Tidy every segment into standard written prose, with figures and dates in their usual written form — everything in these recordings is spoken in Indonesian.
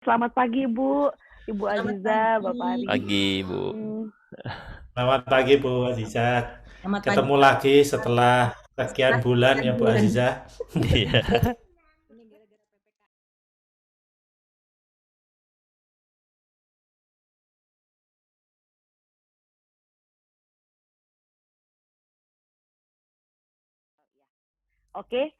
Selamat pagi, Bu. Ibu Selamat Aziza, Bapak pagi. Ari. Pagi, Bu. Selamat pagi Bu Aziza. Selamat pagi. Ketemu lagi setelah sekian Setelah bulan sekian ya Bu bulan. Aziza. Iya. Oke,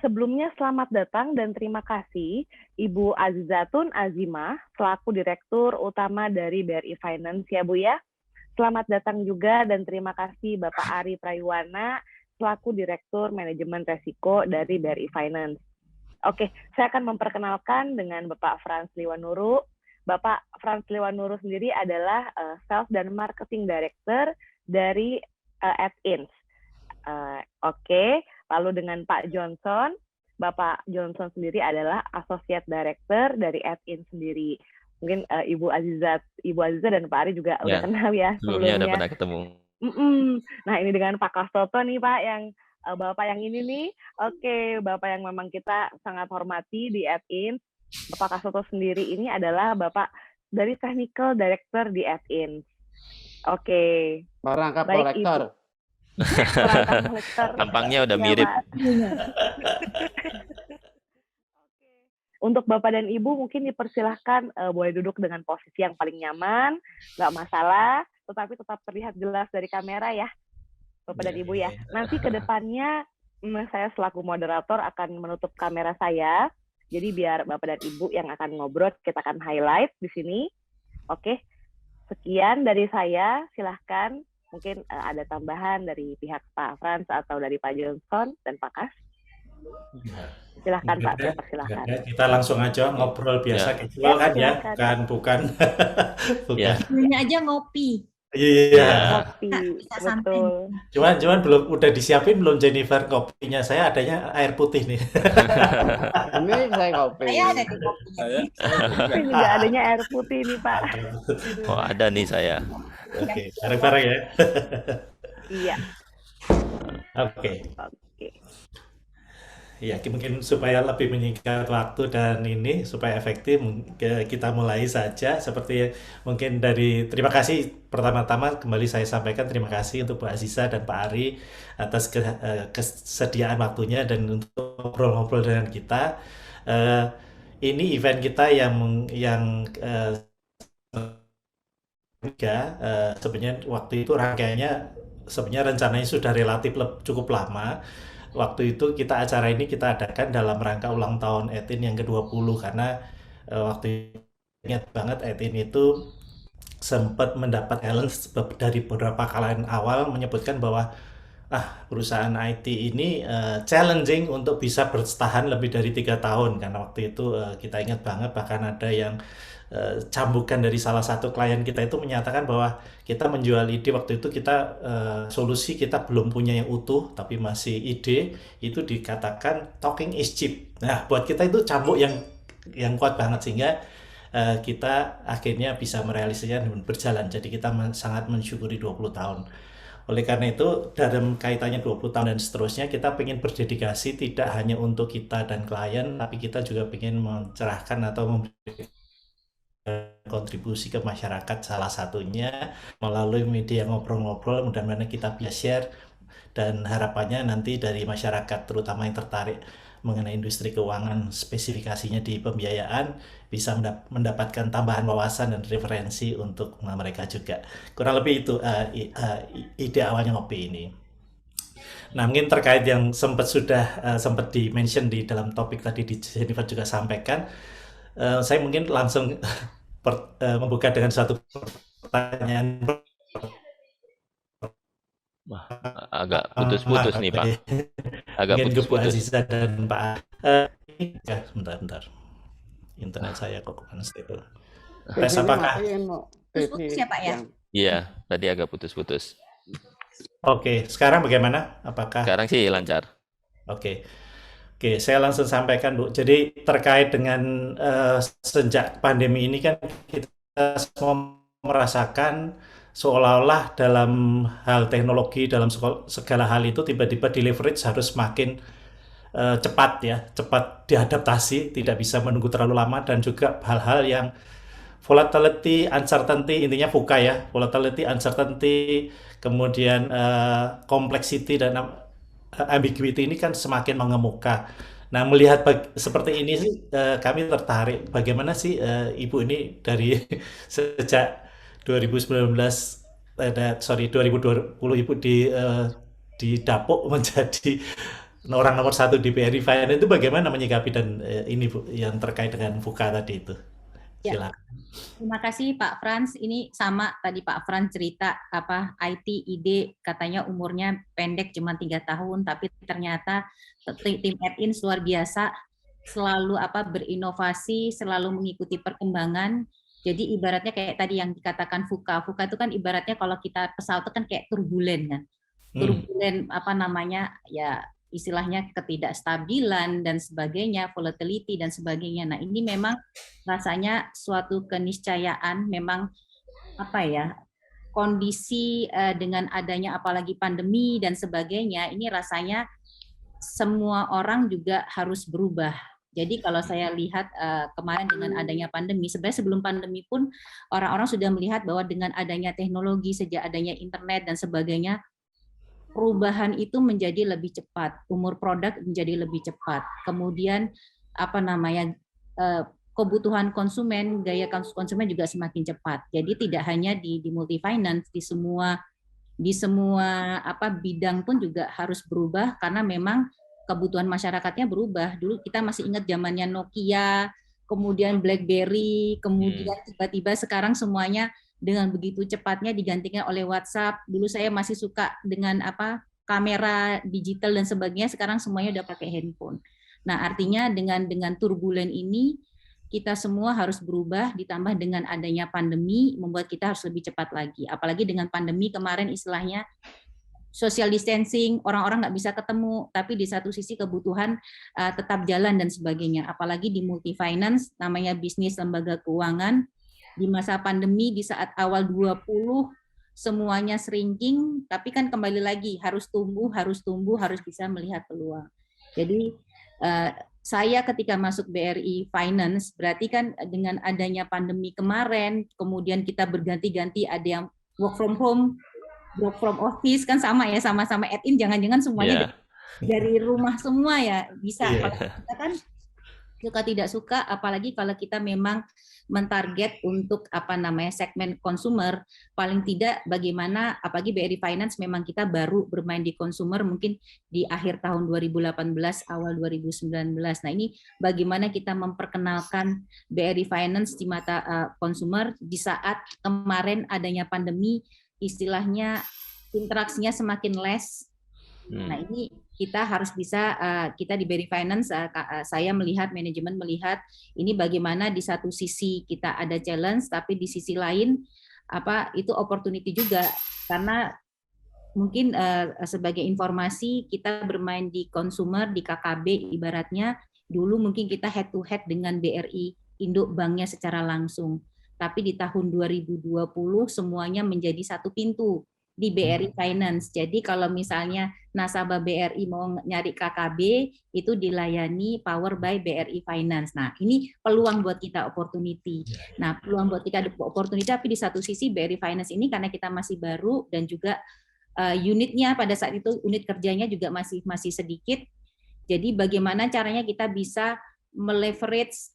sebelumnya selamat datang dan terima kasih Ibu Azizatun Azimah selaku Direktur Utama dari BRI Finance ya Bu ya. Selamat datang juga dan terima kasih Bapak Ari Prayuwana selaku Direktur Manajemen Resiko dari BRI Finance. Oke, saya akan memperkenalkan dengan Bapak Frans Liwanuru. Bapak Frans Liwanuru sendiri adalah Sales dan Marketing Director dari AdIns. Oke, lalu dengan Pak Johnson, Bapak Johnson sendiri adalah Associate Director dari AdIns sendiri. Mungkin Ibu Aziza dan Pak Ari juga udah kenal ya Sebelumnya udah sebelumnya. pernah ketemu. Nah, ini dengan Pak Kastoto nih Pak, yang Bapak yang ini nih. Oke, Bapak yang memang kita sangat hormati di AdIns. Bapak Kastoto sendiri ini adalah Bapak dari Technical Director di AdIns. Oke. Perangkap Baik, kolektor. Perangkap kolektor. Tampangnya udah Ya, mirip. Pak. Untuk Bapak dan Ibu mungkin dipersilahkan boleh duduk dengan posisi yang paling nyaman, nggak masalah, tetapi tetap terlihat jelas dari kamera ya, Bapak dan Ibu ya. Nanti ke depannya saya selaku moderator akan menutup kamera saya, jadi biar Bapak dan Ibu yang akan ngobrol, kita akan highlight di sini. Oke, sekian dari saya, silahkan. Mungkin ada tambahan dari pihak Pak Frans atau dari Pak Johnson dan Pak Kas. Silahkan Pak, silahkan. Kita langsung aja ngobrol biasa casual kan ya, bukan. Ya. Hanya aja ngopi. Iya. Kopi, Bisa betul. Cuman belum udah disiapin belum Jennifer kopinya. Saya adanya air putih nih. Ini saya kopi. Saya ada di kopinya. Ini juga adanya air putih nih Pak. Oh, ada nih saya. Oke, bareng-bareng ya. Iya. Oke. Oke. Ya, mungkin supaya lebih menyingkat waktu dan ini supaya efektif, kita mulai saja. Seperti mungkin dari terima kasih pertama-tama kembali saya sampaikan terima kasih untuk Bu Aziza dan Pak Ari atas kesediaan waktunya dan untuk ngobrol-ngobrol dengan kita. Ini event kita yang sebenarnya waktu itu rangkaiannya sebenarnya rencananya sudah relatif cukup lama. Waktu itu acara ini kita adakan dalam rangka ulang tahun Etin yang ke-20 karena waktu itu ingat banget Etin itu sempat mendapat challenge dari beberapa kalangan awal menyebutkan bahwa perusahaan IT ini challenging untuk bisa bertahan lebih dari 3 tahun karena waktu itu kita ingat banget bahkan ada yang cambukan dari salah satu klien kita itu menyatakan bahwa kita menjual ide waktu itu kita solusi kita belum punya yang utuh tapi masih ide itu dikatakan talking is cheap. Nah buat kita itu cambuk yang kuat banget sehingga kita akhirnya bisa merealisasikan dan berjalan. Jadi kita sangat mensyukuri 20 tahun. Oleh karena itu dalam kaitannya 20 tahun dan seterusnya kita ingin berdedikasi tidak hanya untuk kita dan klien tapi kita juga ingin mencerahkan atau memberikan kontribusi ke masyarakat salah satunya melalui media ngobrol-ngobrol mudah-mudahan kita bisa share dan harapannya nanti dari masyarakat terutama yang tertarik mengenai industri keuangan spesifikasinya di pembiayaan bisa mendapatkan tambahan wawasan dan referensi untuk mereka juga kurang lebih itu ide awalnya ngopi ini. Nah mungkin terkait yang sempat di-mention di dalam topik tadi di Jennifer juga sampaikan saya mungkin langsung membuka dengan suatu pertanyaan. Wah, agak putus-putus nih Pak. Agak putus-putus. Aziza dan Pak. Ya, sebentar. Internet saya kok unstable. Tes apakah? Putus ya Pak ya? Iya, tadi agak putus-putus. Oke, sekarang bagaimana? Apakah? Sekarang sih lancar. Oke, saya langsung sampaikan Bu. Jadi terkait dengan sejak pandemi ini kan kita semua merasakan seolah-olah dalam hal teknologi, dalam segala hal itu tiba-tiba di leverage harus makin cepat diadaptasi, tidak bisa menunggu terlalu lama, dan juga hal-hal yang volatility, uncertainty, intinya VUCA ya, volatility, uncertainty, kemudian complexity dan ambiguity ini kan semakin mengemuka. Nah, melihat seperti ini sih, kami tertarik bagaimana sih Ibu ini dari sejak 2019, 2020 Ibu didapuk menjadi orang nomor satu di BRI Finance, itu bagaimana menyikapi dan ini Bu yang terkait dengan VUCA tadi itu. Ya. Silakan. Terima kasih Pak Frans. Ini sama tadi Pak Frans cerita IT ide katanya umurnya pendek cuma 3 tahun, tapi ternyata tim Edins luar biasa, selalu berinovasi, selalu mengikuti perkembangan. Jadi ibaratnya kayak tadi yang dikatakan VUCA itu kan ibaratnya kalau kita pesawat itu kan kayak turbulen kan. Turbulen ya istilahnya ketidakstabilan dan sebagainya, volatility dan sebagainya. Nah, ini memang rasanya suatu keniscayaan, memang kondisi dengan adanya apalagi pandemi dan sebagainya, ini rasanya semua orang juga harus berubah. Jadi kalau saya lihat kemarin dengan adanya pandemi, sebenarnya sebelum pandemi pun orang-orang sudah melihat bahwa dengan adanya teknologi, sejak adanya internet dan sebagainya, perubahan itu menjadi lebih cepat, umur produk menjadi lebih cepat. Kemudian kebutuhan konsumen, gaya konsumen juga semakin cepat. Jadi tidak hanya di multi finance, di semua bidang pun juga harus berubah karena memang kebutuhan masyarakatnya berubah. Dulu kita masih ingat zamannya Nokia, kemudian BlackBerry, kemudian tiba-tiba sekarang semuanya dengan begitu cepatnya digantikan oleh WhatsApp. Dulu saya masih suka dengan kamera digital dan sebagainya, sekarang semuanya udah pakai handphone. Nah, artinya dengan turbulen ini kita semua harus berubah, ditambah dengan adanya pandemi membuat kita harus lebih cepat lagi. Apalagi dengan pandemi kemarin istilahnya social distancing, orang-orang nggak bisa ketemu, tapi di satu sisi kebutuhan tetap jalan dan sebagainya. Apalagi di multi finance, namanya bisnis lembaga keuangan, di masa pandemi di saat awal 20 semuanya shrinking, tapi kan kembali lagi harus tumbuh, harus bisa melihat peluang. Jadi saya ketika masuk BRI Finance, berarti kan dengan adanya pandemi kemarin, kemudian kita berganti-ganti, ada yang work from home, work from office, kan sama-sama add-in, jangan-jangan semuanya dari rumah semua ya, bisa. Kita kan suka tidak suka, apalagi kalau kita memang mentarget untuk segmen konsumer, paling tidak bagaimana, apalagi BRI Finance memang kita baru bermain di konsumer mungkin di akhir tahun 2018 awal 2019. Nah, ini bagaimana kita memperkenalkan BRI Finance di mata konsumer di saat kemarin adanya pandemi, istilahnya interaksinya semakin less. Nah, ini kita harus bisa, kita di BRI Finance, saya melihat, manajemen melihat, ini bagaimana di satu sisi kita ada challenge, tapi di sisi lain, itu opportunity juga, karena mungkin sebagai informasi, kita bermain di consumer, di KKB ibaratnya, dulu mungkin kita head to head dengan BRI, induk banknya secara langsung, tapi di tahun 2020 semuanya menjadi satu pintu di BRI Finance. Jadi kalau misalnya nasabah BRI mau nyari KKB, itu dilayani power by BRI Finance. Nah, ini peluang buat kita, opportunity. Nah, peluang buat kita opportunity, tapi di satu sisi BRI Finance ini karena kita masih baru dan juga unitnya pada saat itu, unit kerjanya juga masih sedikit. Jadi bagaimana caranya kita bisa meleverage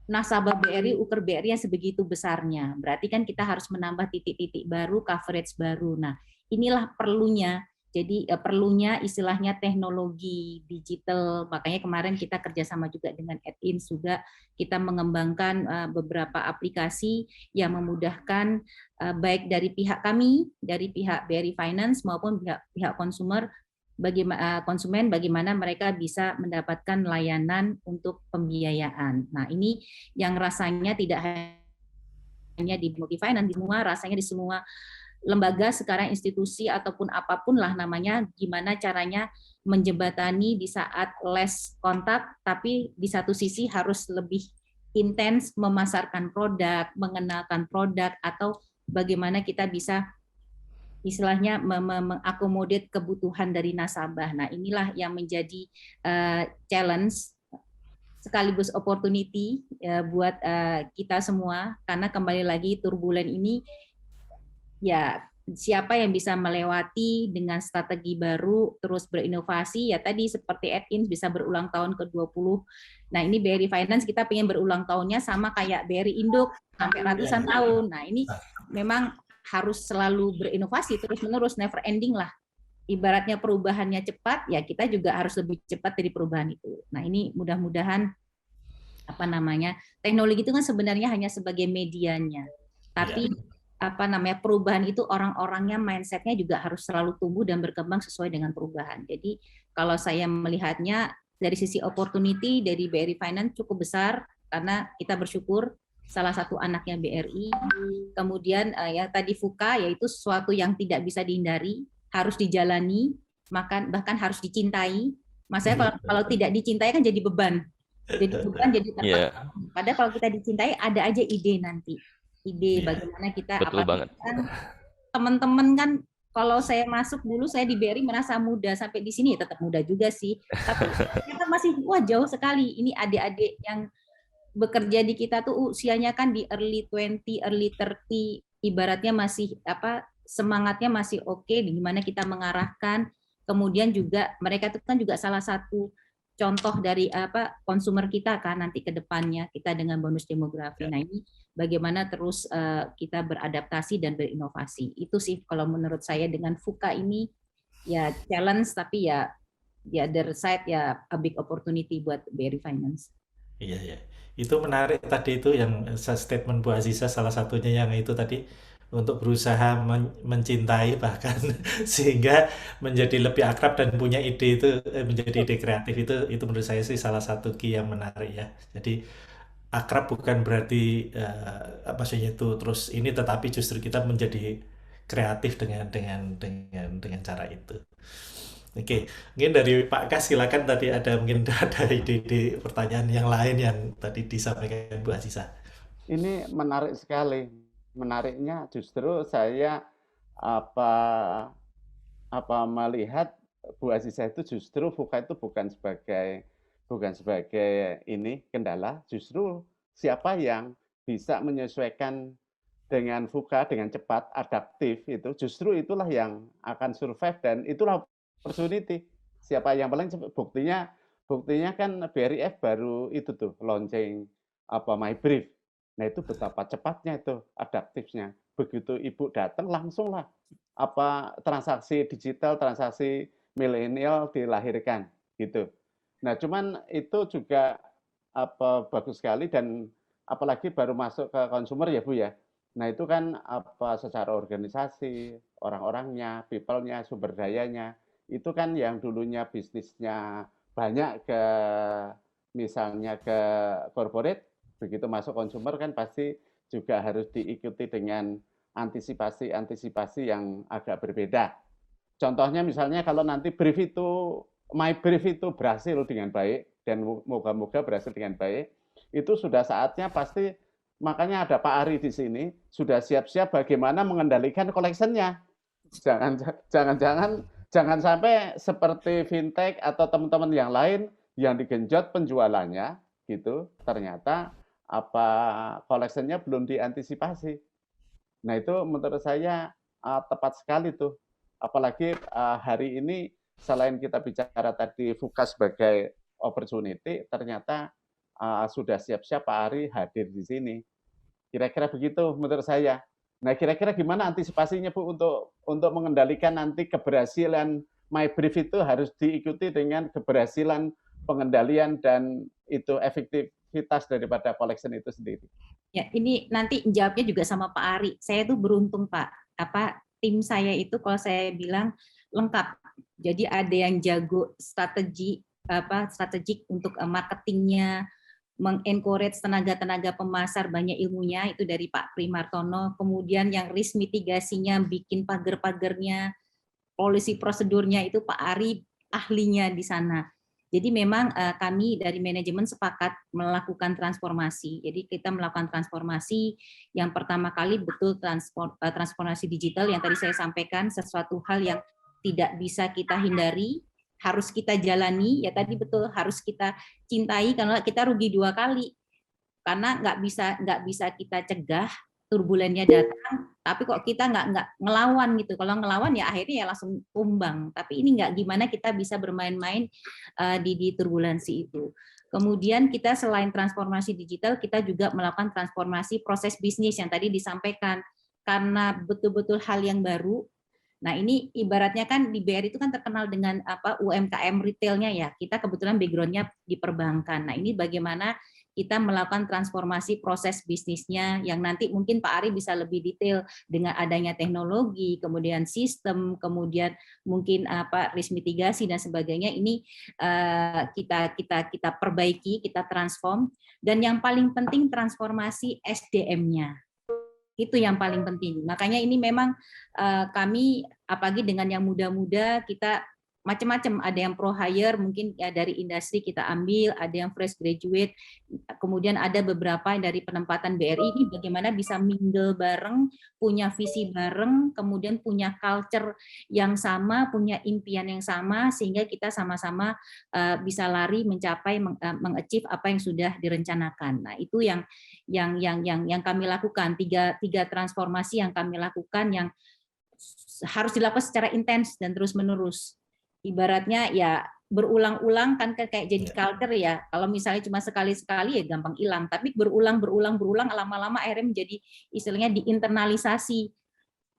nasabah BRI, uker BRI yang sebegitu besarnya. Berarti kan kita harus menambah titik-titik baru, coverage baru. Nah, inilah perlunya. Jadi perlunya istilahnya teknologi digital. Makanya kemarin kita kerjasama juga dengan Edins juga, kita mengembangkan beberapa aplikasi yang memudahkan baik dari pihak kami, dari pihak BRI Finance maupun pihak konsumen, bagaimana mereka bisa mendapatkan layanan untuk pembiayaan. Nah, ini yang rasanya tidak hanya di multi finance, rasanya di semua lembaga sekarang, institusi ataupun apapun lah namanya, gimana caranya menjembatani di saat less kontak, tapi di satu sisi harus lebih intens memasarkan produk, mengenalkan produk, atau bagaimana kita bisa istilahnya mengakomodir kebutuhan dari nasabah. Nah, inilah yang menjadi challenge sekaligus opportunity buat kita semua, karena kembali lagi turbulen ini ya siapa yang bisa melewati dengan strategi baru terus berinovasi, ya tadi seperti Edin bisa berulang tahun ke-20. Nah, ini BRI Finance kita pengen berulang tahunnya sama kayak BRI Induk sampai ratusan tahun. Nah, ini memang harus selalu berinovasi terus-menerus, never ending lah. Ibaratnya perubahannya cepat, ya kita juga harus lebih cepat dari perubahan itu. Nah, ini mudah-mudahan teknologi itu kan sebenarnya hanya sebagai medianya, tapi perubahan itu orang-orangnya, mindsetnya juga harus selalu tumbuh dan berkembang sesuai dengan perubahan. Jadi kalau saya melihatnya dari sisi opportunity dari BRI Finance cukup besar, karena kita bersyukur salah satu anaknya BRI. Kemudian ya tadi VUCA, yaitu sesuatu yang tidak bisa dihindari, harus dijalani, bahkan harus dicintai. Maksudnya kalau tidak dicintai kan jadi beban. Jadi beban, jadi terpaksa. Padahal kalau kita dicintai ada aja ide nanti. Ide bagaimana kita kan teman-teman kan, kalau saya masuk dulu saya di BRI merasa muda, sampai di sini ya tetap muda juga sih. Tapi ternyata masih jauh sekali. Ini adik-adik yang bekerja di kita tuh usianya kan di early 20, early 30, ibaratnya masih semangatnya masih oke, di mana kita mengarahkan. Kemudian juga mereka itu kan juga salah satu contoh dari konsumer kita kan nanti ke depannya, kita dengan bonus demografi. Nah, ini bagaimana terus kita beradaptasi dan berinovasi. Itu sih kalau menurut saya dengan VUCA ini ya challenge, tapi ya the other side ya a big opportunity buat BRI Finance. Iya. Itu menarik tadi itu yang statement Bu Aziza, salah satunya yang itu tadi, untuk berusaha mencintai bahkan sehingga menjadi lebih akrab dan punya ide itu menjadi ide kreatif, itu menurut saya sih salah satu key yang menarik ya. Jadi akrab bukan berarti maksudnya itu terus ini, tetapi justru kita menjadi kreatif dengan cara itu. Oke, mungkin dari Pak Kas silakan, tadi mungkin ada ide-ide pertanyaan yang lain yang tadi disampaikan Bu Aziza. Ini menarik sekali. Menariknya justru saya melihat Bu Aziza itu justru VUCA itu bukan sebagai ini kendala, justru siapa yang bisa menyesuaikan dengan VUCA dengan cepat, adaptif, itu justru itulah yang akan survive, dan itulah opportunity. Siapa yang paling cepat, buktinya kan BRIF baru itu tuh launching My Brief. Nah, itu betapa cepatnya itu adaptifnya. Begitu Ibu datang langsung lah transaksi digital, transaksi milenial dilahirkan gitu. Nah, cuman itu juga bagus sekali, dan apalagi baru masuk ke konsumer ya Bu ya. Nah, itu kan secara organisasi, orang-orangnya, people-nya, sumber dayanya, itu kan yang dulunya bisnisnya banyak misalnya ke corporate, begitu masuk konsumer kan pasti juga harus diikuti dengan antisipasi yang agak berbeda. Contohnya misalnya kalau nanti My Brief itu berhasil dengan baik, dan moga-moga berhasil dengan baik, itu sudah saatnya pasti, makanya ada Pak Ari di sini, sudah siap-siap bagaimana mengendalikan collection-nya. Jangan sampai seperti fintech atau teman-teman yang lain yang digenjot penjualannya gitu, ternyata collection-nya belum diantisipasi. Nah, itu menurut saya tepat sekali tuh. Apalagi hari ini selain kita bicara tadi VUCA sebagai opportunity, ternyata sudah siap-siap Pak Ari hadir di sini. Kira-kira begitu menurut saya. Nah, kira-kira gimana antisipasinya Bu untuk mengendalikan nanti keberhasilan My Brief itu harus diikuti dengan keberhasilan pengendalian dan itu efektivitas daripada collection itu sendiri. Ya, ini nanti jawabnya juga sama Pak Ari. Saya tuh beruntung Pak. Tim saya itu kalau saya bilang lengkap. Jadi ada yang jago strategik untuk marketingnya, mengencourage tenaga-tenaga pemasar banyak ilmunya, itu dari Pak Primartono. Kemudian yang risk mitigasinya, bikin pagar-pagarnya, polisi prosedurnya itu Pak Ari ahlinya di sana. Jadi memang kami dari manajemen sepakat melakukan transformasi. Jadi kita melakukan transformasi yang pertama kali betul transformasi digital yang tadi saya sampaikan, sesuatu hal yang tidak bisa kita hindari, harus kita jalani, ya tadi betul harus kita cintai karena kita rugi 2 kali. Karena nggak bisa kita cegah turbulennya datang, tapi kok kita nggak ngelawan gitu. Kalau ngelawan ya akhirnya ya langsung tumbang. Tapi ini nggak, gimana kita bisa bermain-main di turbulensi itu. Kemudian kita selain transformasi digital, kita juga melakukan transformasi proses bisnis yang tadi disampaikan. Karena betul-betul hal yang baru. Nah ini ibaratnya kan di BRI itu kan terkenal dengan UMKM retailnya ya. Kita kebetulan backgroundnya di perbankan. Nah ini bagaimana kita melakukan transformasi proses bisnisnya yang nanti mungkin Pak Ari bisa lebih detail dengan adanya teknologi, kemudian sistem, kemudian mungkin risk mitigasi dan sebagainya. Ini kita perbaiki, kita transform, dan yang paling penting transformasi SDM-nya. Itu yang paling penting. Makanya ini memang kami apalagi dengan yang muda-muda kita macam-macam, ada yang pro hire mungkin ya dari industri kita ambil, ada yang fresh graduate, kemudian ada beberapa yang dari penempatan BRI ini bagaimana bisa mingle bareng, punya visi bareng, kemudian punya culture yang sama, punya impian yang sama sehingga kita sama-sama bisa lari mencapai mengachieve apa yang sudah direncanakan. Nah, itu yang kami lakukan, tiga transformasi yang kami lakukan yang harus dilakukan secara intens dan terus-menerus. Ibaratnya ya berulang-ulang kan kayak jadi culture ya. Kalau misalnya cuma sekali-sekali ya gampang hilang, tapi berulang lama-lama akhirnya menjadi istilahnya diinternalisasi.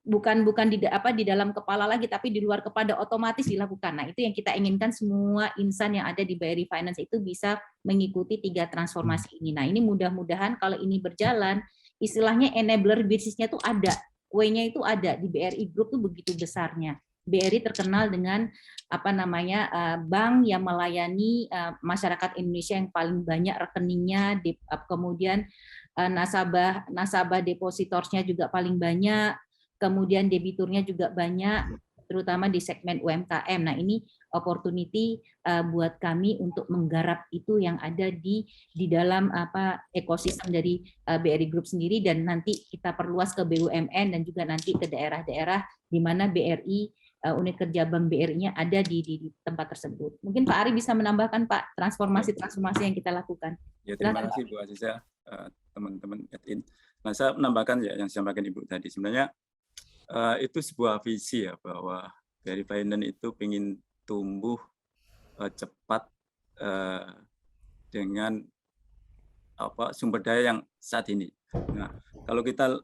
Bukan di dalam kepala lagi, tapi di luar kepala otomatis dilakukan. Nah, itu yang kita inginkan semua insan yang ada di BRI Finance itu bisa mengikuti 3 transformasi ini. Nah, ini mudah-mudahan kalau ini berjalan, istilahnya enabler bisnisnya tuh ada, way-nya itu ada di BRI Group tuh begitu besarnya. BRI terkenal dengan bank yang melayani masyarakat Indonesia yang paling banyak rekeningnya, kemudian nasabah depositorsnya juga paling banyak, kemudian debiturnya juga banyak, terutama di segmen UMKM. Nah, ini opportunity buat kami untuk menggarap itu yang ada di dalam ekosistem dari BRI Group sendiri, dan nanti kita perluas ke BUMN dan juga nanti ke daerah-daerah di mana BRI unit kerja Bank BRI-nya ada di tempat tersebut. Mungkin Pak Ari bisa menambahkan Pak transformasi yang kita lakukan. Ya, terima kasih Bu Aziza, teman-teman admin. Nah, saya menambahkan ya yang disampaikan Ibu tadi. Sebenarnya itu sebuah visi ya, bahwa BRI Finance itu ingin tumbuh cepat dengan sumber daya yang saat ini. Nah, kalau kita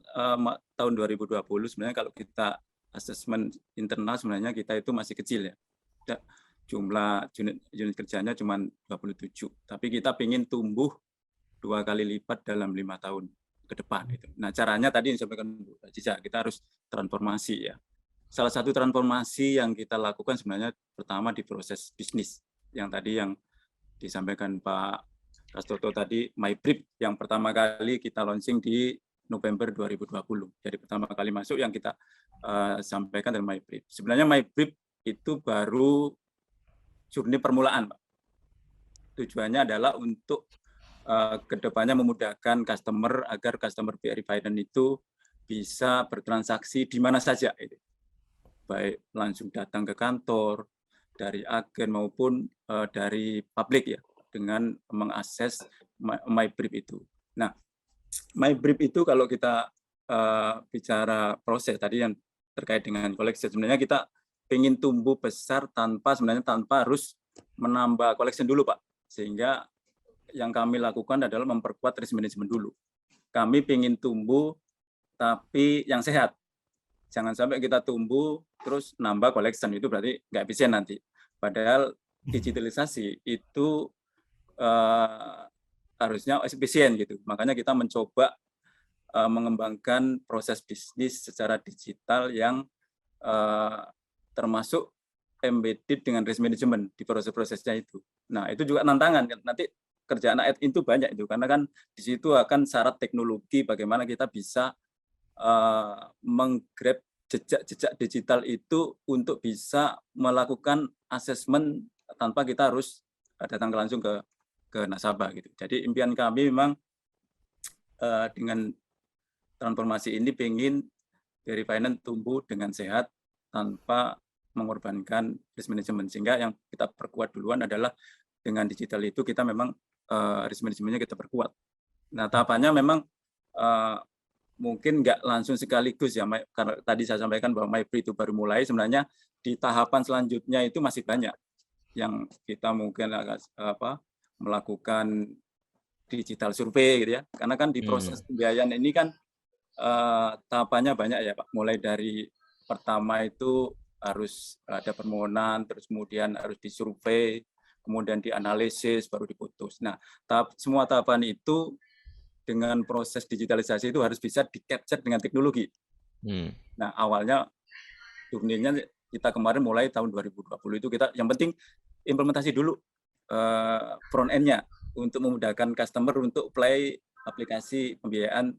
tahun 2020 sebenarnya kalau kita asesmen internal sebenarnya kita itu masih kecil ya. Jumlah unit kerjanya cuma 27, tapi kita ingin tumbuh 2 kali lipat dalam 5 tahun ke depan itu. Nah, caranya tadi yang disampaikan Bu Aziza, kita harus transformasi ya. Salah satu transformasi yang kita lakukan sebenarnya pertama di proses bisnis yang tadi yang disampaikan Pak Rastoto tadi, MyBrip yang pertama kali kita launching di November 2020. Jadi pertama kali masuk yang kita sampaikan dari MyBrip. Sebenarnya MyBrip itu baru journey permulaan, Pak. Tujuannya adalah untuk kedepannya memudahkan customer agar customer BRI Finance itu bisa bertransaksi di mana saja, baik langsung datang ke kantor, dari agen maupun dari publik ya, dengan mengakses MyBrip itu. Nah, MyBrip itu kalau kita bicara proses tadi yang terkait dengan koleksi, sebenarnya kita ingin tumbuh besar tanpa harus menambah collection dulu, Pak. Sehingga yang kami lakukan adalah memperkuat risk management dulu. Kami ingin tumbuh tapi yang sehat. Jangan sampai kita tumbuh terus nambah collection, itu berarti nggak efisien nanti. Padahal digitalisasi itu harusnya efisien gitu. Makanya kita mencoba mengembangkan proses bisnis secara digital yang termasuk embedded dengan risk management di proses-prosesnya itu. Nah, itu juga tantangan. Nanti kerjaan admin itu banyak itu, karena kan di situ akan syarat teknologi bagaimana kita bisa menggrab jejak-jejak digital itu untuk bisa melakukan asesmen tanpa kita harus datang langsung ke nasabah gitu. Jadi impian kami memang dengan transformasi ini pengen BRI Finance tumbuh dengan sehat tanpa mengorbankan risk management, sehingga yang kita perkuat duluan adalah dengan digital itu kita memang risk manajemennya kita perkuat. Nah, tahapannya memang mungkin nggak langsung sekaligus ya, karena tadi saya sampaikan bahwa MyBRI itu baru mulai. Sebenarnya di tahapan selanjutnya itu masih banyak yang kita mungkin melakukan digital survei gitu ya, karena kan di proses pembiayaan ini kan tahapannya banyak ya Pak, mulai dari pertama itu harus ada permohonan, terus kemudian harus disurvei, kemudian dianalisis, baru diputus. Nah, semua tahapan itu dengan proses digitalisasi itu harus bisa di-capture dengan teknologi. Nah, awalnya turnirnya kita kemarin mulai tahun 2020 itu kita yang penting implementasi dulu front end-nya untuk memudahkan customer untuk play aplikasi pembiayaan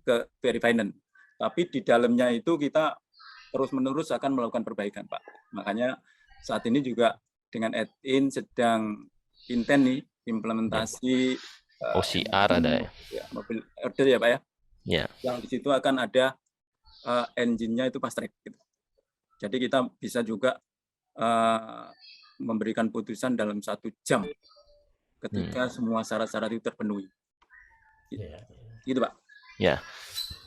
ke BRI Finance. Tapi di dalamnya itu kita terus-menerus akan melakukan perbaikan, Pak. Makanya saat ini juga dengan Edin sedang intent nih implementasi OCR ada ya, mobil order ya Pak ya. Ya. Yang di situ akan ada engine-nya itu fast track gitu. Jadi kita bisa juga memberikan putusan dalam 1 jam ketika semua syarat-syarat itu terpenuhi. Gitu Pak. Ya.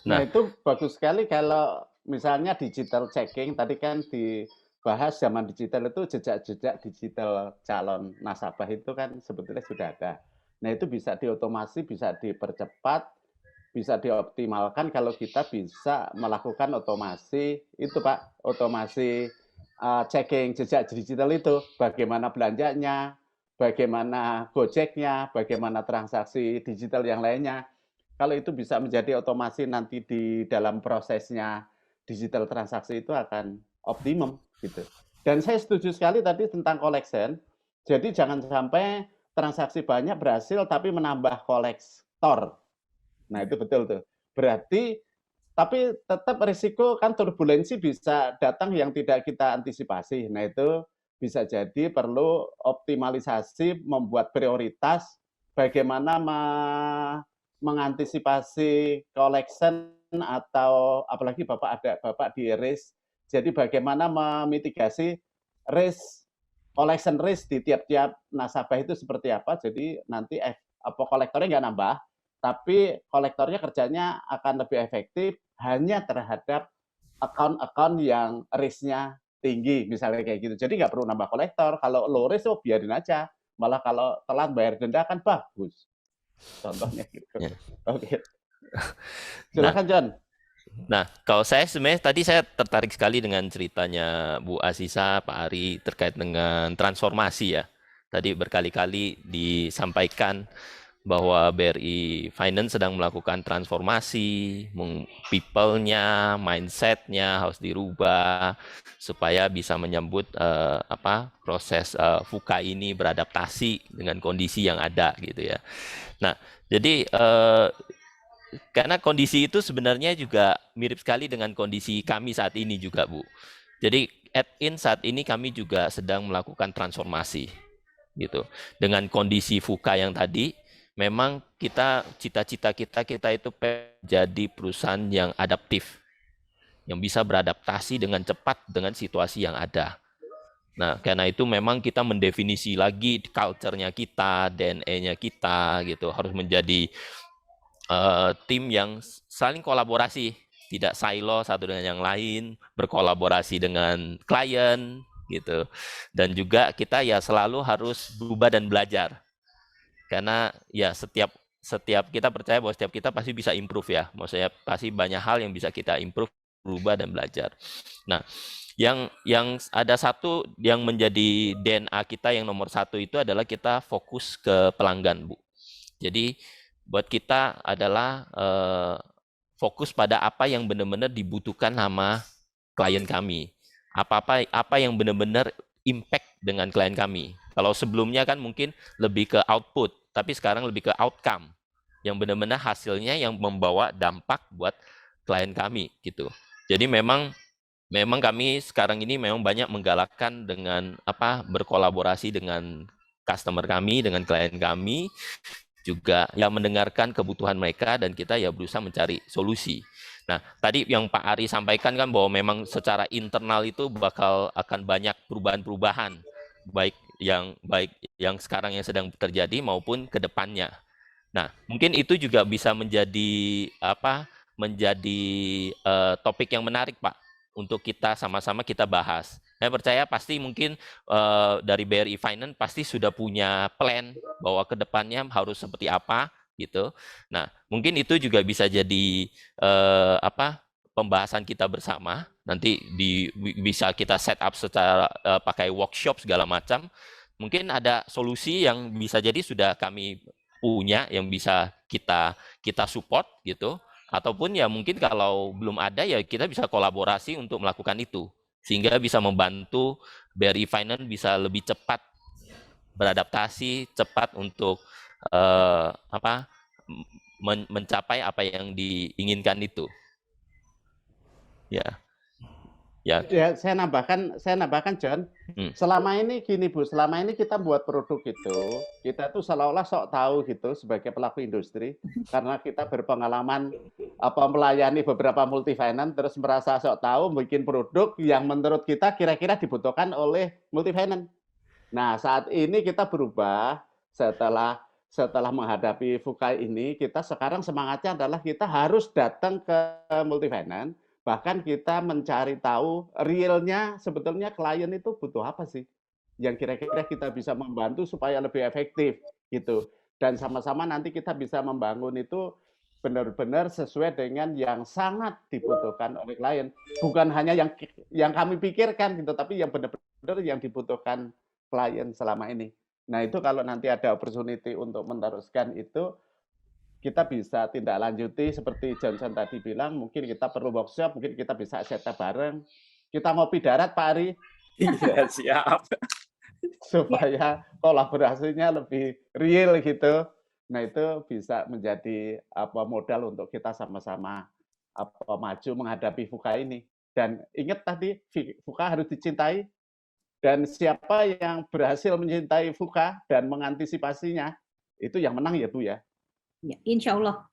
Nah, itu bagus sekali kalau misalnya digital checking, tadi kan dibahas zaman digital itu jejak-jejak digital calon nasabah itu kan sebetulnya sudah ada. Nah, itu bisa diotomasi, bisa dipercepat, bisa dioptimalkan kalau kita bisa melakukan otomasi itu Pak, otomasi checking jejak digital itu, bagaimana belanjanya, bagaimana Gojeknya, bagaimana transaksi digital yang lainnya. Kalau itu bisa menjadi otomasi nanti di dalam prosesnya digital transaksi itu akan optimum gitu. Dan saya setuju sekali tadi tentang collection. Jadi jangan sampai transaksi banyak berhasil tapi menambah kolektor. Nah, itu betul tuh. Berarti tapi tetap risiko kan turbulensi bisa datang yang tidak kita antisipasi. Nah, itu bisa jadi perlu optimalisasi, membuat prioritas bagaimana mengantisipasi collection atau apalagi Bapak di risk. Jadi bagaimana memitigasi risk, collection risk di tiap-tiap nasabah itu seperti apa. Jadi nanti kolektornya nggak nambah, tapi kolektornya kerjanya akan lebih efektif hanya terhadap akun-akun yang risk-nya tinggi, misalnya kayak gitu. Jadi nggak perlu nambah kolektor. Kalau low risk, biarin aja. Malah kalau telat bayar denda kan bagus. Contohnya gitu. Oke. Silakan John. Nah, kalau saya sebenarnya tadi saya tertarik sekali dengan ceritanya Bu Aziza, Pak Ari terkait dengan transformasi ya. Tadi berkali-kali disampaikan bahwa BRI Finance sedang melakukan transformasi, people-nya, mindset-nya harus dirubah supaya bisa menyambut proses VUCA ini beradaptasi dengan kondisi yang ada gitu ya. Nah, jadi karena kondisi itu sebenarnya juga mirip sekali dengan kondisi kami saat ini juga, Bu. Jadi Edin saat ini kami juga sedang melakukan transformasi gitu. Dengan kondisi VUCA yang tadi, memang cita-cita kita itu jadi perusahaan yang adaptif, yang bisa beradaptasi dengan cepat dengan situasi yang ada. Nah, karena itu memang kita mendefinisi lagi culture-nya kita, DNA-nya kita gitu, harus menjadi tim yang saling kolaborasi, tidak silo satu dengan yang lain, berkolaborasi dengan klien gitu. Dan juga kita ya selalu harus berubah dan belajar. Karena ya setiap kita percaya bahwa setiap kita pasti bisa improve ya. Maksudnya pasti banyak hal yang bisa kita improve, berubah dan belajar. Nah, yang ada satu yang menjadi DNA kita yang nomor 1 itu adalah kita fokus ke pelanggan, Bu. Jadi buat kita adalah fokus pada apa yang benar-benar dibutuhkan sama klien kami. Apa yang benar-benar impact dengan klien kami. Kalau sebelumnya kan mungkin lebih ke output, tapi sekarang lebih ke outcome. Yang benar-benar hasilnya yang membawa dampak buat klien kami gitu. Jadi memang memang kami sekarang ini memang banyak menggalakkan dengan berkolaborasi dengan customer kami, dengan klien kami, juga ya mendengarkan kebutuhan mereka dan kita ya berusaha mencari solusi. Nah, tadi yang Pak Ari sampaikan kan bahwa memang secara internal itu akan banyak perubahan-perubahan, baik yang sekarang yang sedang terjadi maupun ke depannya. Nah, mungkin itu juga bisa menjadi topik yang menarik, Pak, untuk kita sama-sama kita bahas. Saya percaya pasti mungkin dari BRI Finance pasti sudah punya plan bahwa ke depannya harus seperti apa gitu. Nah, mungkin itu juga bisa jadi pembahasan kita bersama. Nanti bisa kita set up secara pakai workshop segala macam. Mungkin ada solusi yang bisa jadi sudah kami punya yang bisa kita support gitu. Ataupun ya mungkin kalau belum ada ya kita bisa kolaborasi untuk melakukan itu. Sehingga bisa membantu BRI Finance bisa lebih cepat beradaptasi, cepat untuk mencapai apa yang diinginkan itu. Ya. Ya, saya nambahkan John. Selama ini gini Bu, selama ini kita buat produk itu, kita tuh seolah-olah sok tahu gitu sebagai pelaku industri, karena kita berpengalaman melayani beberapa multi finance, terus merasa sok tahu bikin produk yang menurut kita kira-kira dibutuhkan oleh multi finance. Nah, saat ini kita berubah setelah menghadapi VUCA ini, kita sekarang semangatnya adalah kita harus datang ke multi finance. Bahkan kita mencari tahu realnya sebetulnya klien itu butuh apa sih yang kira-kira kita bisa membantu supaya lebih efektif gitu. Dan sama-sama nanti kita bisa membangun itu benar-benar sesuai dengan yang sangat dibutuhkan oleh klien. Bukan hanya yang kami pikirkan gitu, tapi yang benar-benar yang dibutuhkan klien selama ini. Nah, itu kalau nanti ada opportunity untuk meneruskan itu, kita bisa tindak lanjuti seperti Johnson tadi bilang, mungkin kita perlu workshop, mungkin kita bisa setup bareng. Kita ngopi darat, Pak Ari. Iya, siap. Supaya kolaborasinya lebih real gitu. Nah, itu bisa menjadi modal untuk kita sama-sama maju menghadapi VUCA ini. Dan ingat tadi, VUCA harus dicintai. Dan siapa yang berhasil mencintai VUCA dan mengantisipasinya, itu yang menang ya Bu ya. Ya, insya Allah.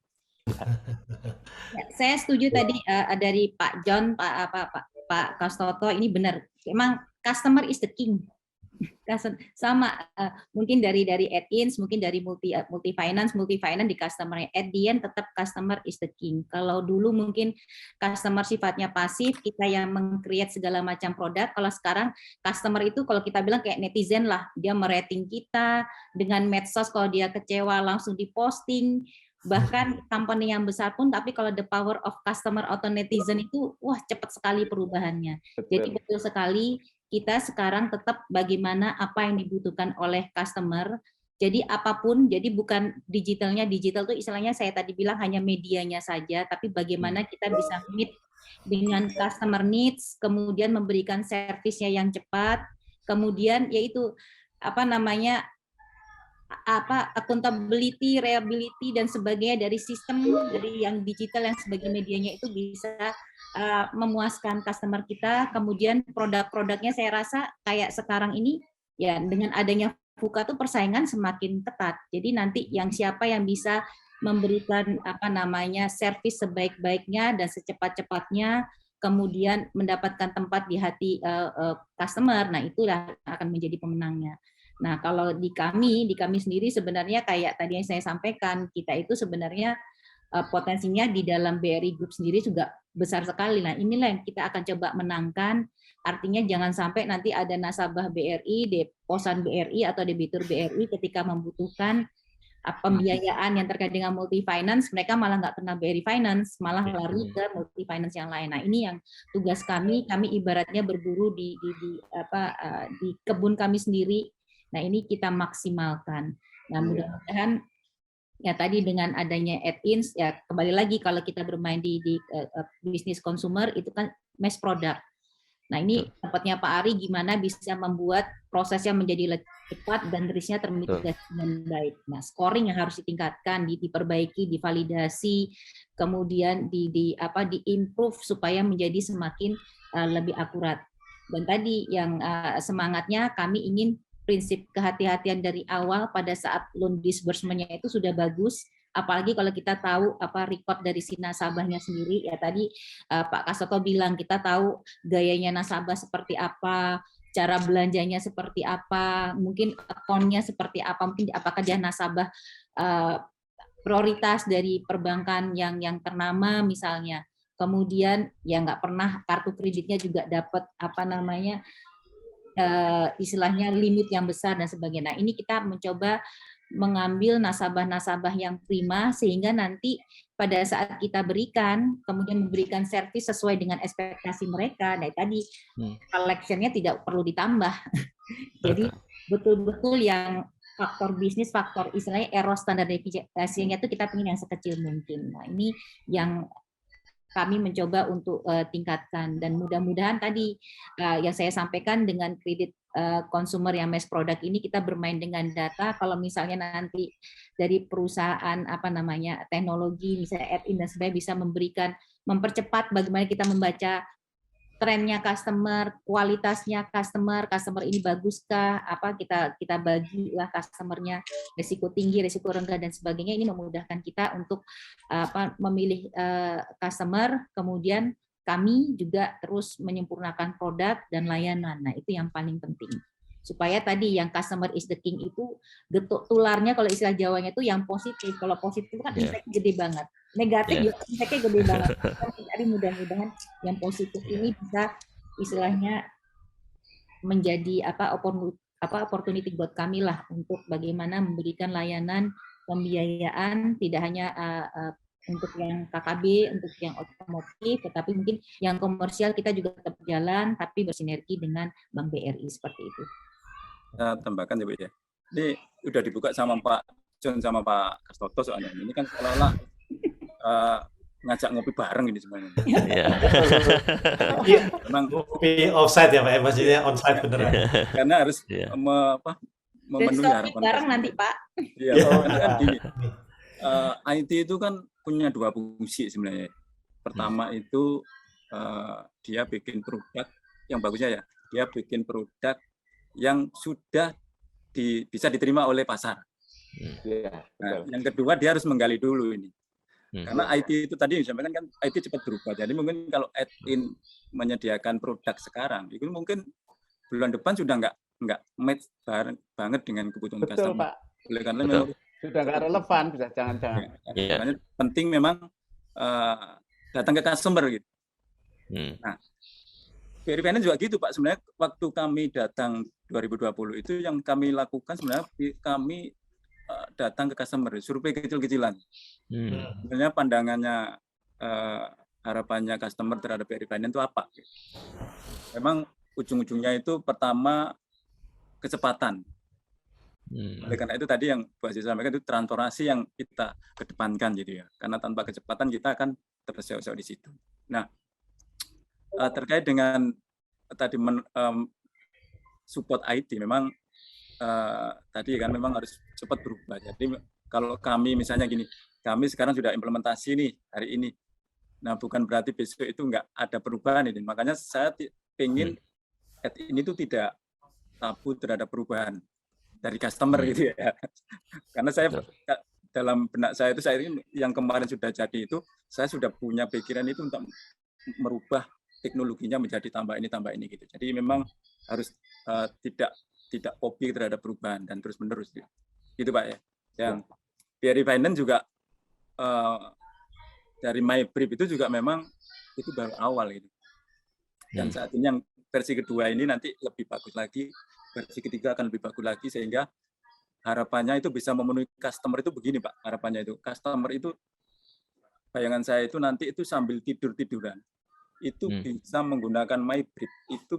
Ya, saya setuju tadi dari Pak John, Pak Kastoto, ini benar. Memang customer is the king. Sama mungkin dari add-ins, mungkin dari multi finance di customer. At the end tetap customer is the king. Kalau dulu mungkin customer sifatnya pasif, kita yang meng-create segala macam produk. Kalau sekarang customer itu kalau kita bilang kayak netizen lah, dia merating kita dengan medsos, kalau dia kecewa langsung diposting. Bahkan company yang besar pun, tapi kalau the power of customer atau netizen itu wah cepat sekali perubahannya. Jadi betul sekali, kita sekarang tetap bagaimana apa yang dibutuhkan oleh customer. Jadi apapun, jadi bukan digital itu istilahnya saya tadi bilang hanya medianya saja, tapi bagaimana kita bisa meet dengan customer needs, kemudian memberikan servisnya yang cepat, kemudian yaitu accountability, reliability dan sebagainya dari sistem, dari yang digital yang sebagai medianya itu bisa memuaskan customer kita. Kemudian produk-produknya saya rasa kayak sekarang ini ya dengan adanya VUCA tuh persaingan semakin ketat. Jadi nanti yang siapa yang bisa memberikan servis sebaik-baiknya dan secepat-cepatnya, kemudian mendapatkan tempat di hati customer, nah itulah akan menjadi pemenangnya. Nah, kalau di kami sendiri sebenarnya kayak tadi yang saya sampaikan, kita itu sebenarnya potensinya di dalam BRI Group sendiri juga besar sekali. Nah, inilah yang kita akan coba menangkan. Artinya jangan sampai nanti ada nasabah BRI, deposan BRI atau debitur BRI ketika membutuhkan pembiayaan yang terkait dengan multi finance, mereka malah nggak kena BRI Finance, malah lari ke multi finance yang lain. Nah, ini yang tugas kami ibaratnya berburu di kebun kami sendiri. Nah, ini kita maksimalkan. Nah, mudah-mudahan ya tadi dengan adanya add-ins, ya kembali lagi kalau kita bermain di bisnis consumer, itu kan mass product. Nah, ini tempatnya Pak Ari gimana bisa membuat prosesnya menjadi lebih cepat dan risknya termitigasi dengan baik. Nah, scoring yang harus ditingkatkan, diperbaiki, divalidasi, kemudian di-improve supaya menjadi semakin lebih akurat. Dan tadi yang semangatnya kami ingin prinsip kehati-hatian dari awal pada saat loan disbursement-nya itu sudah bagus, apalagi kalau kita tahu record dari si nasabahnya sendiri. Ya tadi Pak Kasoto bilang kita tahu gayanya nasabah seperti apa, cara belanjanya seperti apa, mungkin akunnya seperti apa, mungkin apakah dia nasabah prioritas dari perbankan yang ternama misalnya. Kemudian ya nggak pernah kartu kreditnya juga dapat istilahnya limit yang besar dan sebagainya. Nah, ini kita mencoba mengambil nasabah-nasabah yang prima sehingga nanti pada saat kita berikan, kemudian memberikan servis sesuai dengan ekspektasi mereka. Nah, tadi collection-nya tidak perlu ditambah. Jadi betul-betul yang faktor bisnis, faktor istilahnya error standar deviasinya itu kita ingin yang sekecil mungkin. Nah, ini yang kami mencoba untuk tingkatkan, dan mudah-mudahan tadi yang saya sampaikan dengan kredit consumer yang mass product ini kita bermain dengan data. Kalau misalnya nanti dari perusahaan teknologi misalnya add-in dan sebagainya bisa mempercepat bagaimana kita membaca trennya customer, kualitasnya customer ini baguskah, kita bagilah customernya, risiko tinggi, risiko rendah dan sebagainya. Ini memudahkan kita untuk memilih customer, kemudian kami juga terus menyempurnakan produk dan layanan. Nah, itu yang paling penting. Supaya tadi yang customer is the king itu getuk tularnya, kalau istilah Jawanya itu yang positif. Kalau positif kan impact gede banget. Negatif juga impact-nya gede banget. Jadi mudah-mudahan yang positif ini bisa istilahnya menjadi opportunity buat kami lah untuk bagaimana memberikan layanan pembiayaan tidak hanya untuk yang KKB, untuk yang otomotif, tetapi mungkin yang komersial kita juga tetap jalan, tapi bersinergi dengan Bank BRI seperti itu. Saya tambahkan ya Bu ya. Ini udah dibuka sama Pak John sama Pak Kastoto soalnya. Ini kan seolah-olah ngajak ngopi bareng ini sebenarnya. Iya. Memang Ngopi offsite ya Pak, maksudnya onsite beneran. karena harus memenuhi harapan bareng nanti Pak. Iya, karena kan gini. IT itu kan punya dua fungsi sebenarnya. Pertama itu dia bikin produk yang bagusnya ya. Dia bikin produk yang sudah bisa diterima oleh pasar. Nah, yang kedua dia harus menggali dulu ini. Karena IT itu tadi disampaikan kan IT cepat berubah. Jadi mungkin kalau add-in menyediakan produk sekarang, itu mungkin bulan depan sudah nggak match banget dengan kebutuhan Betul, customer. Pak. Oleh karena memang Sudah nggak relevan, bisa jangan-jangan. Makanya penting memang datang ke customer gitu. Nah, BRI Finance juga gitu Pak. Sebenarnya waktu kami datang 2020 itu yang kami lakukan sebenarnya kami datang ke customer, survei kecil-kecilan. Sebenarnya pandangannya, harapannya customer terhadap BRI Finance itu apa? Memang ujung-ujungnya itu pertama kecepatan. Oleh karena itu tadi yang Bu Aziz sampaikan itu transformasi yang kita kedepankan gitu ya. Karena tanpa kecepatan kita akan terseok-seok di situ. Nah, terkait dengan tadi support IT memang tadi kan memang harus cepat berubah. Jadi kalau kami misalnya gini, kami sekarang sudah implementasi nih hari ini. Nah, bukan berarti besok itu nggak ada perubahan ini. Makanya saya ingin ini tuh tidak tabu terhadap perubahan dari customer gitu ya. Karena saya dalam benak saya itu yang kemarin sudah jadi itu saya sudah punya pikiran itu untuk merubah teknologinya menjadi tambah ini gitu. Jadi memang harus tidak copy terhadap perubahan dan terus menerus gitu Pak ya. Yang BRI Finance juga dari MyBrief itu juga memang itu baru awal gitu. Dan saat ini yang versi kedua ini nanti lebih bagus lagi, versi ketiga akan lebih bagus lagi sehingga harapannya itu bisa memenuhi customer itu begini Pak, harapannya itu customer itu bayangan saya itu nanti itu sambil tidur-tiduran itu bisa menggunakan MyBrief itu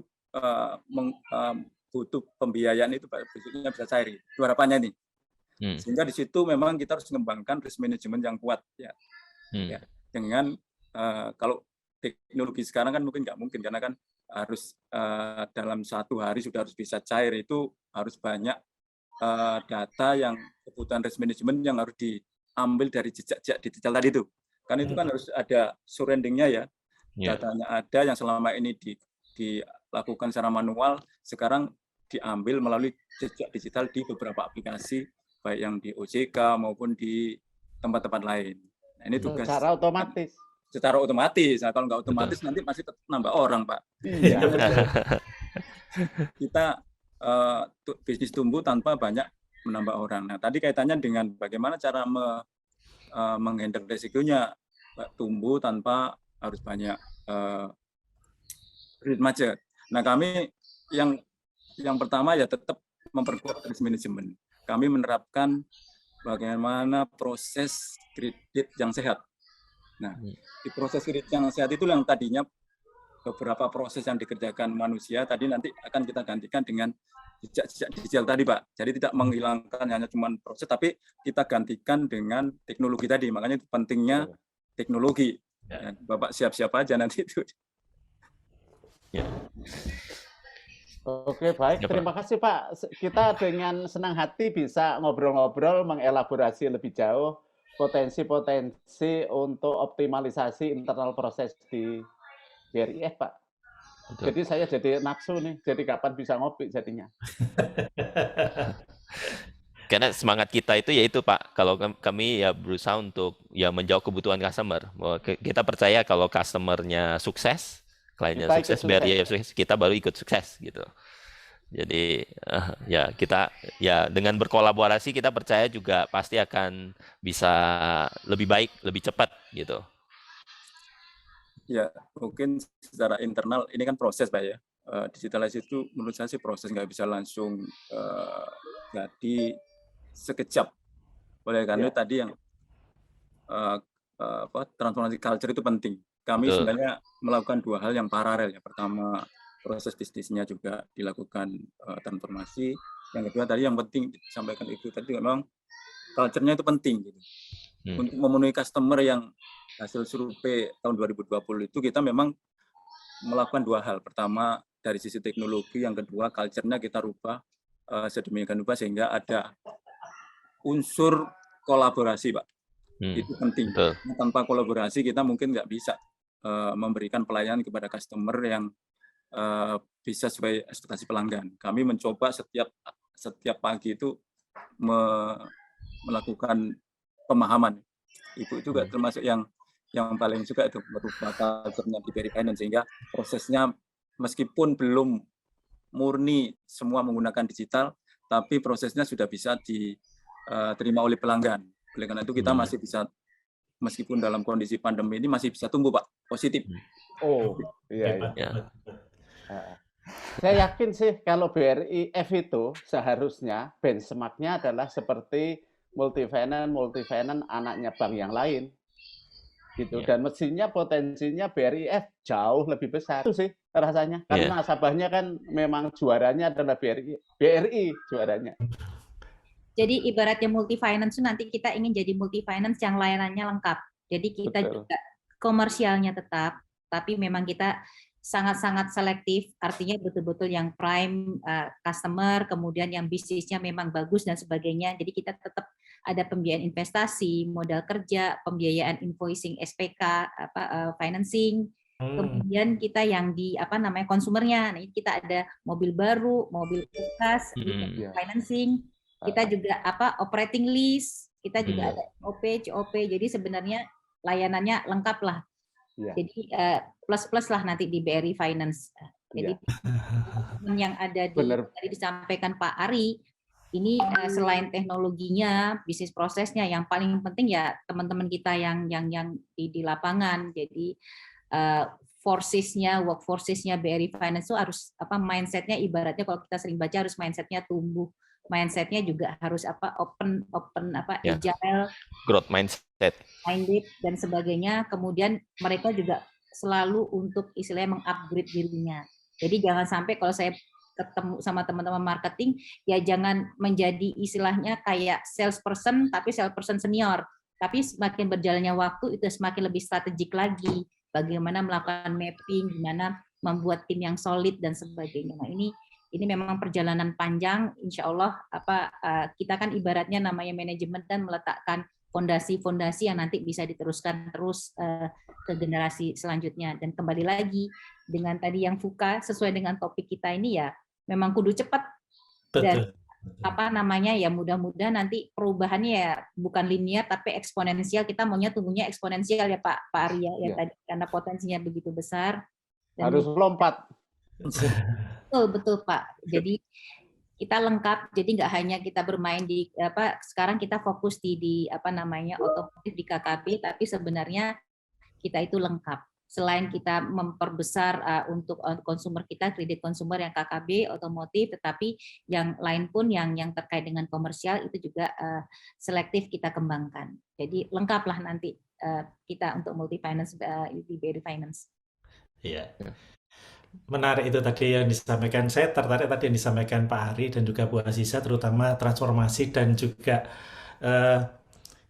butuh pembiayaan itu Pak, besoknya bisa cair. Itu harapannya nih. Sehingga di situ memang kita harus mengembangkan risk management yang kuat ya. Ya dengan kalau teknologi sekarang kan mungkin nggak mungkin karena kan harus dalam 1 hari sudah harus bisa cair, itu harus banyak data yang kebutuhan risk management yang harus diambil dari jejak-jejak digital tadi itu. Kan itu kan harus ada surrounding-nya ya. Datanya ada yang selama ini dilakukan secara manual, sekarang diambil melalui jejak digital di beberapa aplikasi, baik yang di OJK maupun di tempat-tempat lain. Nah, ini tugas secara otomatis. Secara otomatis. Nah, kalau nggak otomatis nanti masih tetap nambah orang, Pak. Iya. Kita bisnis tumbuh tanpa banyak menambah orang. Nah, tadi kaitannya dengan bagaimana cara menghandle resikonya, tumbuh tanpa harus banyak kredit macet. Nah, kami yang pertama ya tetap memperkuat risk management. Kami menerapkan bagaimana proses kredit yang sehat. Nah, di proses kredit yang sehat itu yang tadinya beberapa proses yang dikerjakan manusia tadi nanti akan kita gantikan dengan jejak digital tadi, Pak. Jadi tidak menghilangkan hanya cuma proses, tapi kita gantikan dengan teknologi tadi. Makanya itu pentingnya teknologi. Ya, Bapak siap-siap aja nanti itu. Ya. Oke, baik. Terima kasih, Pak. Kita dengan senang hati bisa ngobrol-ngobrol, mengelaborasi lebih jauh potensi-potensi untuk optimalisasi internal proses di BRIF, Pak. Betul. Jadi saya jadi nafsu nih, jadi kapan bisa ngopi jadinya. Karena semangat kita itu yaitu Pak, kalau kami ya berusaha untuk ya menjawab kebutuhan customer. Kita percaya kalau customer-nya sukses, kliennya sukses, BRIF sukses, kita baru ikut sukses gitu. Jadi ya kita ya dengan berkolaborasi kita percaya juga pasti akan bisa lebih baik, lebih cepat gitu. Ya, mungkin secara internal ini kan proses, Pak ya. Digitalisasi itu menurut saya sih proses, nggak bisa langsung jadi sekejap. Oleh karena itu tadi yang transformasi culture itu penting. Kami sebenarnya melakukan 2 hal yang paralel ya. Pertama, proses bisnisnya juga dilakukan transformasi. Yang kedua tadi yang penting disampaikan itu tadi memang culture-nya itu penting gitu. Untuk memenuhi customer yang hasil survei tahun 2020 itu kita memang melakukan 2 hal. Pertama dari sisi teknologi, yang kedua culture-nya kita rubah sedemikian rupa sehingga ada unsur kolaborasi, Pak. Itu penting. Tanpa kolaborasi kita mungkin nggak bisa memberikan pelayanan kepada customer yang bisa sesuai ekspektasi pelanggan. Kami mencoba setiap pagi itu melakukan pemahaman. Itu juga termasuk yang paling suka itu merubah culture-nya di BRI Finance sehingga prosesnya meskipun belum murni semua menggunakan digital, tapi prosesnya sudah bisa diterima oleh pelanggan. Oleh karena itu kita masih bisa, meskipun dalam kondisi pandemi ini masih bisa tumbuh, Pak, positif. Oh, iya. Saya yakin sih kalau BRIF itu seharusnya benchmark-nya adalah seperti multifinance anaknya bank yang lain. Gitu. Dan mestinya potensinya BRIF jauh lebih besar itu sih rasanya. Karena nasabahnya kan memang juaranya adalah BRI juaranya. Jadi ibaratnya multifinance itu nanti kita ingin jadi multifinance yang layanannya lengkap. Jadi kita juga komersialnya tetap, tapi memang kita sangat-sangat selektif, artinya betul-betul yang prime customer, kemudian yang bisnisnya memang bagus dan sebagainya. Jadi kita tetap ada pembiayaan investasi, modal kerja, pembiayaan invoicing, SPK, financing. Kemudian kita yang di konsumernya, nah, kita ada mobil baru, mobil bekas, financing. Kita juga operating lease, kita juga ada OP, COP. Jadi sebenarnya layanannya lengkap lah. Jadi plus lah nanti di BRI Finance. Jadi yang ada tadi disampaikan Pak Ari, ini selain teknologinya, bisnis prosesnya, yang paling penting ya teman-teman kita yang di lapangan. Jadi workforce-nya BRI Finance itu harus mindset-nya, ibaratnya kalau kita sering baca harus mindset-nya tumbuh. Mindset-nya juga harus open agile, growth mindset, dan sebagainya. Kemudian mereka juga selalu untuk istilahnya mengupgrade dirinya. Jadi jangan sampai kalau saya ketemu sama teman-teman marketing, ya jangan menjadi istilahnya kayak salesperson tapi salesperson senior. Tapi semakin berjalannya waktu itu semakin lebih strategik lagi. Bagaimana melakukan mapping, gimana membuat tim yang solid dan sebagainya. Nah, ini memang perjalanan panjang, insya Allah kita kan ibaratnya namanya manajemen dan meletakkan fondasi-fondasi yang nanti bisa diteruskan terus ke generasi selanjutnya. Dan kembali lagi dengan tadi yang Fuka sesuai dengan topik kita ini ya memang kudu cepat dan ya mudah-mudahan nanti perubahannya ya bukan linear tapi eksponensial. Kita maunya tunggunya eksponensial ya Pak Arya ya tadi karena potensinya begitu besar. Dan harus lompat. Betul Pak. Jadi kita lengkap. Jadi nggak hanya kita bermain di sekarang kita fokus di otomotif di KKB, tapi sebenarnya kita itu lengkap. Selain kita memperbesar untuk konsumer kita, kredit konsumer yang KKB, otomotif, tetapi yang lain pun yang terkait dengan komersial itu juga selektif kita kembangkan. Jadi lengkaplah nanti kita untuk multi finance di BRI Finance. Iya. Menarik itu tadi yang disampaikan. Saya tertarik tadi yang disampaikan Pak Ari dan juga Bu Aziza, terutama transformasi dan juga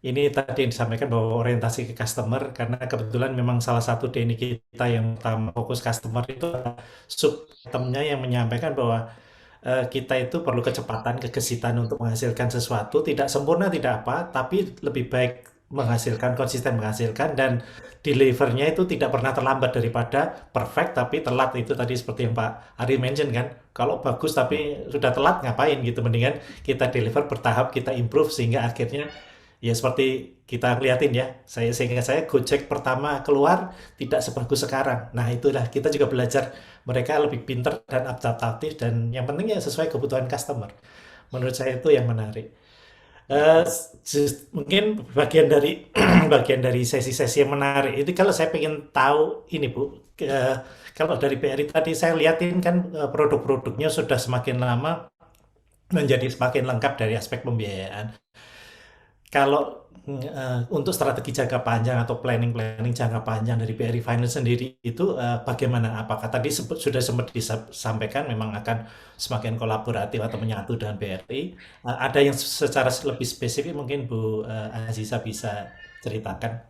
ini tadi yang disampaikan bahwa orientasi ke customer, karena kebetulan memang salah satu DNA kita yang pertama fokus customer itu sub-itemnya yang menyampaikan bahwa kita itu perlu kecepatan, kegesitan untuk menghasilkan sesuatu, tidak sempurna, tidak apa, tapi lebih baik menghasilkan, konsisten menghasilkan, dan delivernya itu tidak pernah terlambat daripada perfect tapi telat. Itu tadi seperti yang Pak Ari mention kan, kalau bagus tapi sudah telat ngapain gitu, mendingan kita deliver bertahap, kita improve sehingga akhirnya ya seperti kita lihatin ya, sehingga saya Gojek pertama keluar tidak sebagus sekarang. Nah itulah kita juga belajar mereka lebih pinter dan adaptif, dan yang penting ya sesuai kebutuhan customer. Menurut saya itu yang menarik. Mungkin bagian dari sesi-sesi yang menarik itu, kalau saya pengen tahu ini Bu, kalau dari BRI tadi saya lihatin kan produk-produknya sudah semakin lama menjadi semakin lengkap dari aspek pembiayaan. Kalau untuk strategi jangka panjang atau planning jangka panjang dari BRI Finance sendiri itu bagaimana? Apakah tadi sudah sempat disampaikan memang akan semakin kolaboratif atau menyatu dengan BRI? Ada yang secara lebih spesifik mungkin Bu Aziza bisa ceritakan?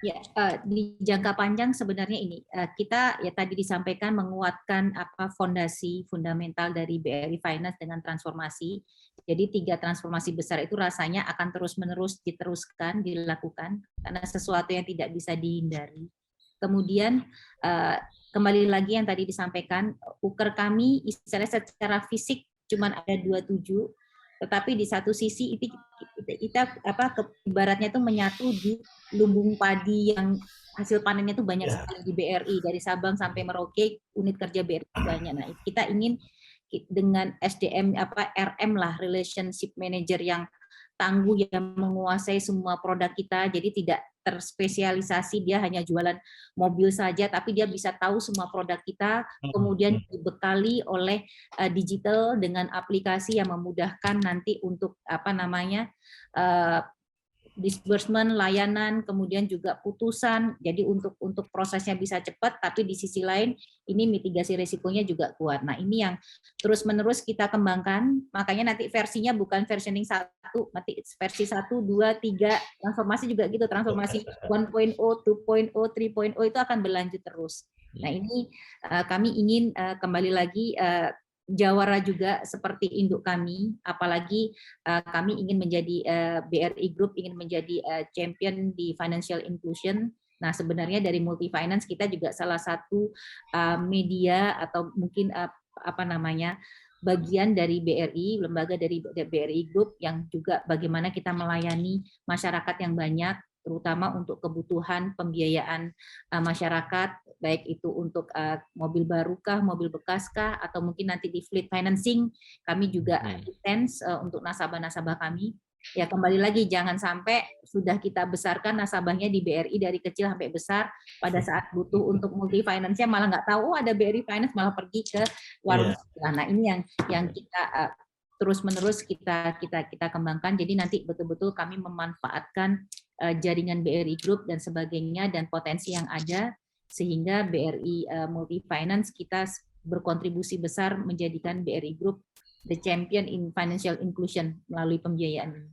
Ya, di jangka panjang sebenarnya ini kita ya tadi disampaikan menguatkan fondasi fundamental dari BRI Finance dengan transformasi. Jadi 3 transformasi besar itu rasanya akan terus-menerus diteruskan, dilakukan karena sesuatu yang tidak bisa dihindari. Kemudian kembali lagi yang tadi disampaikan, uker kami istilahnya secara fisik cuma ada 27, tetapi di satu sisi kita ibaratnya itu menyatu di lumbung padi yang hasil panennya itu banyak sekali di BRI, dari Sabang sampai Merauke unit kerja BRI banyak. Nah, kita ingin dengan SDM RM lah, relationship manager yang tangguh, yang menguasai semua produk kita, jadi tidak terspesialisasi dia hanya jualan mobil saja, tapi dia bisa tahu semua produk kita, kemudian dibekali oleh digital dengan aplikasi yang memudahkan nanti untuk disbursement, layanan, kemudian juga putusan. Jadi untuk prosesnya bisa cepat, tapi di sisi lain ini mitigasi risikonya juga kuat. Nah, ini yang terus-menerus kita kembangkan. Makanya nanti versinya bukan versioning 1, nanti versi 1, 2, 3, transformasi juga gitu. Transformasi 1.0, 2.0, 3.0 itu akan berlanjut terus. Nah, ini kami ingin kembali lagi jawara juga seperti induk kami, apalagi kami ingin menjadi BRI Group ingin menjadi champion di financial inclusion. Nah, sebenarnya dari multi finance kita juga salah satu media atau mungkin bagian dari BRI, lembaga dari BRI Group yang juga bagaimana kita melayani masyarakat yang banyak, terutama untuk kebutuhan pembiayaan masyarakat, baik itu untuk mobil barukah, mobil bekaskah, atau mungkin nanti di fleet financing, kami juga intens untuk nasabah-nasabah kami. Ya kembali lagi, jangan sampai sudah kita besarkan nasabahnya di BRI dari kecil sampai besar, pada saat butuh untuk multi finance-nya malah nggak tahu ada BRI Finance, malah pergi ke warung sebelah. Nah, ini yang kita terus-menerus kita kembangkan. Jadi nanti betul-betul kami memanfaatkan jaringan BRI Group dan sebagainya dan potensi yang ada, sehingga BRI Multi Finance kita berkontribusi besar menjadikan BRI Group the champion in financial inclusion melalui pembiayaan.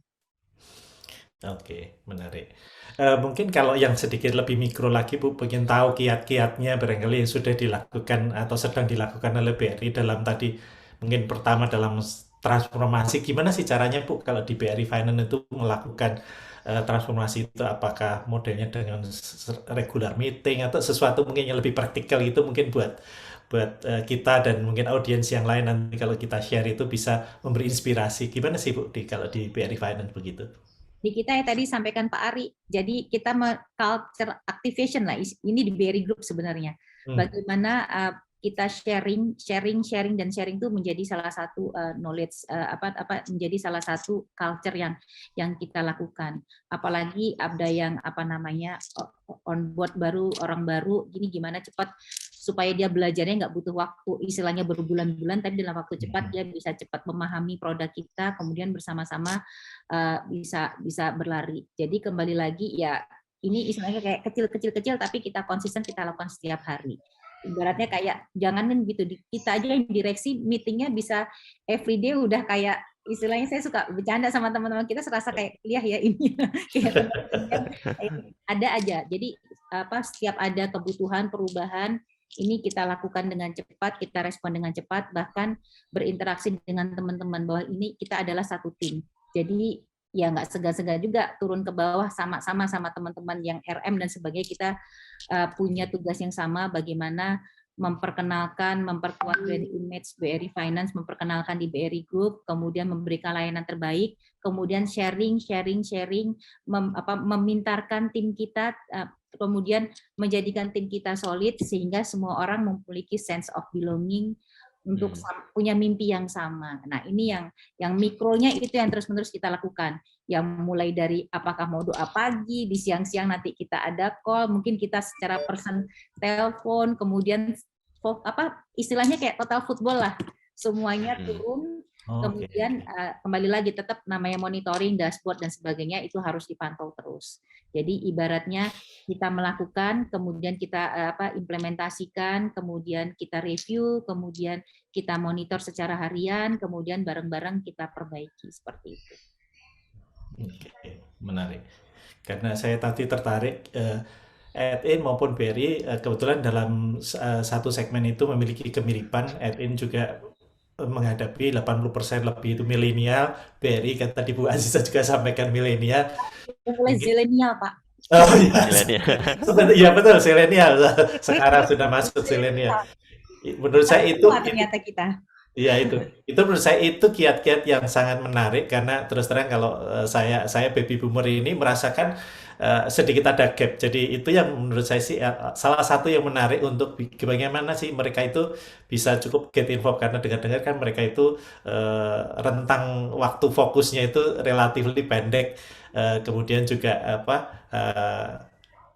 Oke, menarik. Mungkin kalau yang sedikit lebih mikro lagi, Bu, pengen tahu kiat-kiatnya barangkali yang sudah dilakukan atau sedang dilakukan oleh BRI dalam tadi, mungkin pertama dalam transformasi, gimana sih caranya, Bu, kalau di BRI Finance itu melakukan transformasi itu, apakah modelnya dengan regular meeting atau sesuatu mungkin yang lebih praktikal gitu, mungkin buat buat kita dan mungkin audiens yang lain nanti kalau kita share itu bisa memberi inspirasi. Gimana sih, Bu, kalau di BRI Finance begitu? Di kita yang tadi sampaikan Pak Ari, jadi kita culture activation lah, ini di BRI Group sebenarnya. Bagaimana kita sharing dan sharing itu menjadi salah satu knowledge menjadi salah satu culture yang kita lakukan. Apalagi ada yang on board baru, orang baru, gini gimana cepat supaya dia belajarnya nggak butuh waktu, istilahnya berbulan-bulan, tapi dalam waktu cepat dia bisa cepat memahami produk kita, kemudian bersama-sama bisa berlari. Jadi kembali lagi ya, ini istilahnya kayak kecil-kecil, tapi kita konsisten, kita lakukan setiap hari. Ibaratnya kayak janganin gitu, kita aja yang direksi meetingnya bisa everyday udah kayak istilahnya, saya suka bercanda sama teman-teman kita, serasa kayak kuliah ya ini. Ada aja. Jadi setiap ada kebutuhan perubahan, ini kita lakukan dengan cepat, kita respon dengan cepat, bahkan berinteraksi dengan teman-teman bahwa ini kita adalah satu tim. Jadi ya nggak segan-segan juga turun ke bawah sama-sama sama teman-teman yang RM dan sebagainya. Kita punya tugas yang sama, bagaimana memperkenalkan, memperkuat brand image BRI Finance, memperkenalkan di BRI Group, kemudian memberikan layanan terbaik, kemudian sharing, memintarkan tim kita, kemudian menjadikan tim kita solid sehingga semua orang memiliki sense of belonging untuk punya mimpi yang sama. Nah, ini yang mikronya itu yang terus-menerus kita lakukan. Yang mulai dari apakah mau doa pagi, di siang-siang nanti kita ada call, mungkin kita secara person telepon, kemudian istilahnya kayak total football lah. Semuanya turun, kemudian kembali lagi tetap namanya monitoring, dashboard dan sebagainya itu harus dipantau terus. Jadi ibaratnya kita melakukan, kemudian kita implementasikan, kemudian kita review, kemudian kita monitor secara harian, kemudian bareng-bareng kita perbaiki seperti itu. Oke, menarik. Karena saya tadi tertarik Edin maupun BRI kebetulan dalam satu segmen itu memiliki kemiripan. Edin juga menghadapi 80% lebih itu milenial, BRI kan tadi Bu Aziza juga sampaikan milenial. Mulai zilenial, Pak. Oh iya, betul, zilenial. Sekarang sudah masuk zilenial. Menurut saya itu ternyata kita. Iya itu menurut saya itu kiat-kiat yang sangat menarik karena terus terang kalau saya baby boomer ini merasakan sedikit ada gap. Jadi itu yang menurut saya sih salah satu yang menarik untuk bagaimana sih mereka itu bisa cukup get involved karena dengar-dengar kan mereka itu rentang waktu fokusnya itu relatif lebih pendek. Kemudian juga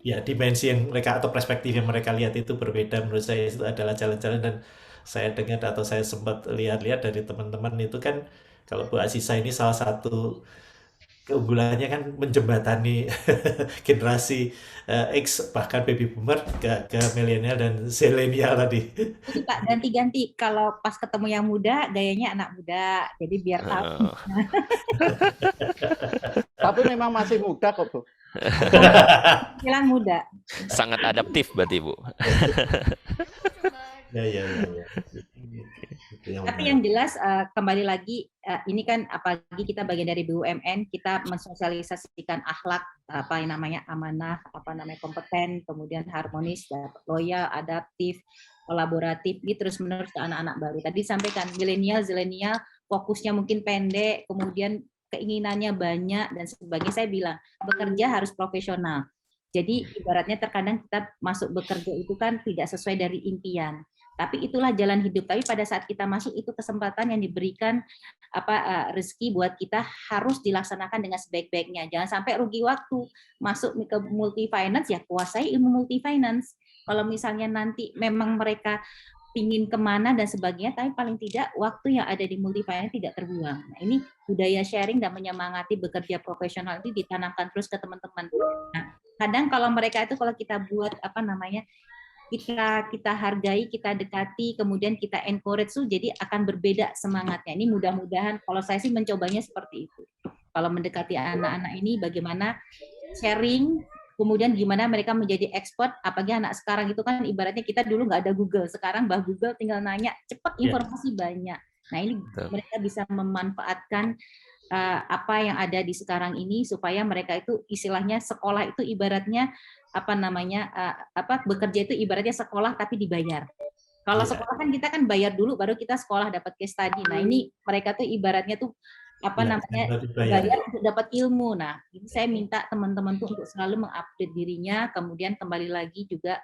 ya dimensi yang mereka atau perspektif yang mereka lihat itu berbeda. Menurut saya itu adalah challenge-challenge dan saya dengar atau saya sempat lihat-lihat dari teman-teman itu kan kalau Bu Aziza ini salah satu keunggulannya kan menjembatani generasi X bahkan baby boomer ke milenial dan zilenial tadi. Pak, ganti-ganti kalau pas ketemu yang muda gayanya anak muda, jadi biar tahu. Tapi memang masih muda kok, Bu. Bilang muda. Sangat adaptif berarti, Bu. Ya. Tapi yang jelas kembali lagi ini kan apalagi kita bagian dari BUMN, kita mensosialisasikan akhlak amanah, kompeten, kemudian harmonis, loyal, adaptif, kolaboratif, ini terus-menerus ke anak-anak baru. Tadi sampaikan milenial, zilenial, fokusnya mungkin pendek, kemudian keinginannya banyak dan sebagainya. Saya bilang bekerja harus profesional. Jadi ibaratnya terkadang kita masuk bekerja itu kan tidak sesuai dari impian. Tapi itulah jalan hidup. Tapi pada saat kita masuk itu kesempatan yang diberikan rezeki buat kita harus dilaksanakan dengan sebaik-baiknya. Jangan sampai rugi waktu masuk ke multi finance ya kuasai ilmu multi finance. Kalau misalnya nanti memang mereka pingin kemana dan sebagainya, tapi paling tidak waktu yang ada di multi finance tidak terbuang. Nah, ini budaya sharing dan menyemangati bekerja profesional itu ditanamkan terus ke teman-teman. Nah, kadang kalau mereka itu kalau kita buat kita hargai, kita dekati, kemudian kita encourage tuh jadi akan berbeda semangatnya. Ini mudah-mudahan kalau saya sih mencobanya seperti itu. Kalau mendekati anak-anak ini bagaimana sharing, kemudian gimana mereka menjadi expert, apalagi anak sekarang itu kan ibaratnya kita dulu nggak ada Google, sekarang Mbah Google tinggal nanya, cepat informasi banyak. Nah ini mereka bisa memanfaatkan apa yang ada di sekarang ini supaya mereka itu istilahnya sekolah itu ibaratnya bekerja itu ibaratnya sekolah tapi dibayar. Kalau sekolah kan kita kan bayar dulu baru kita sekolah dapat case study. Nah ini mereka tuh ibaratnya tuh bayar untuk dapat ilmu. Nah ini saya minta teman-teman tuh untuk selalu mengupdate dirinya, kemudian kembali lagi juga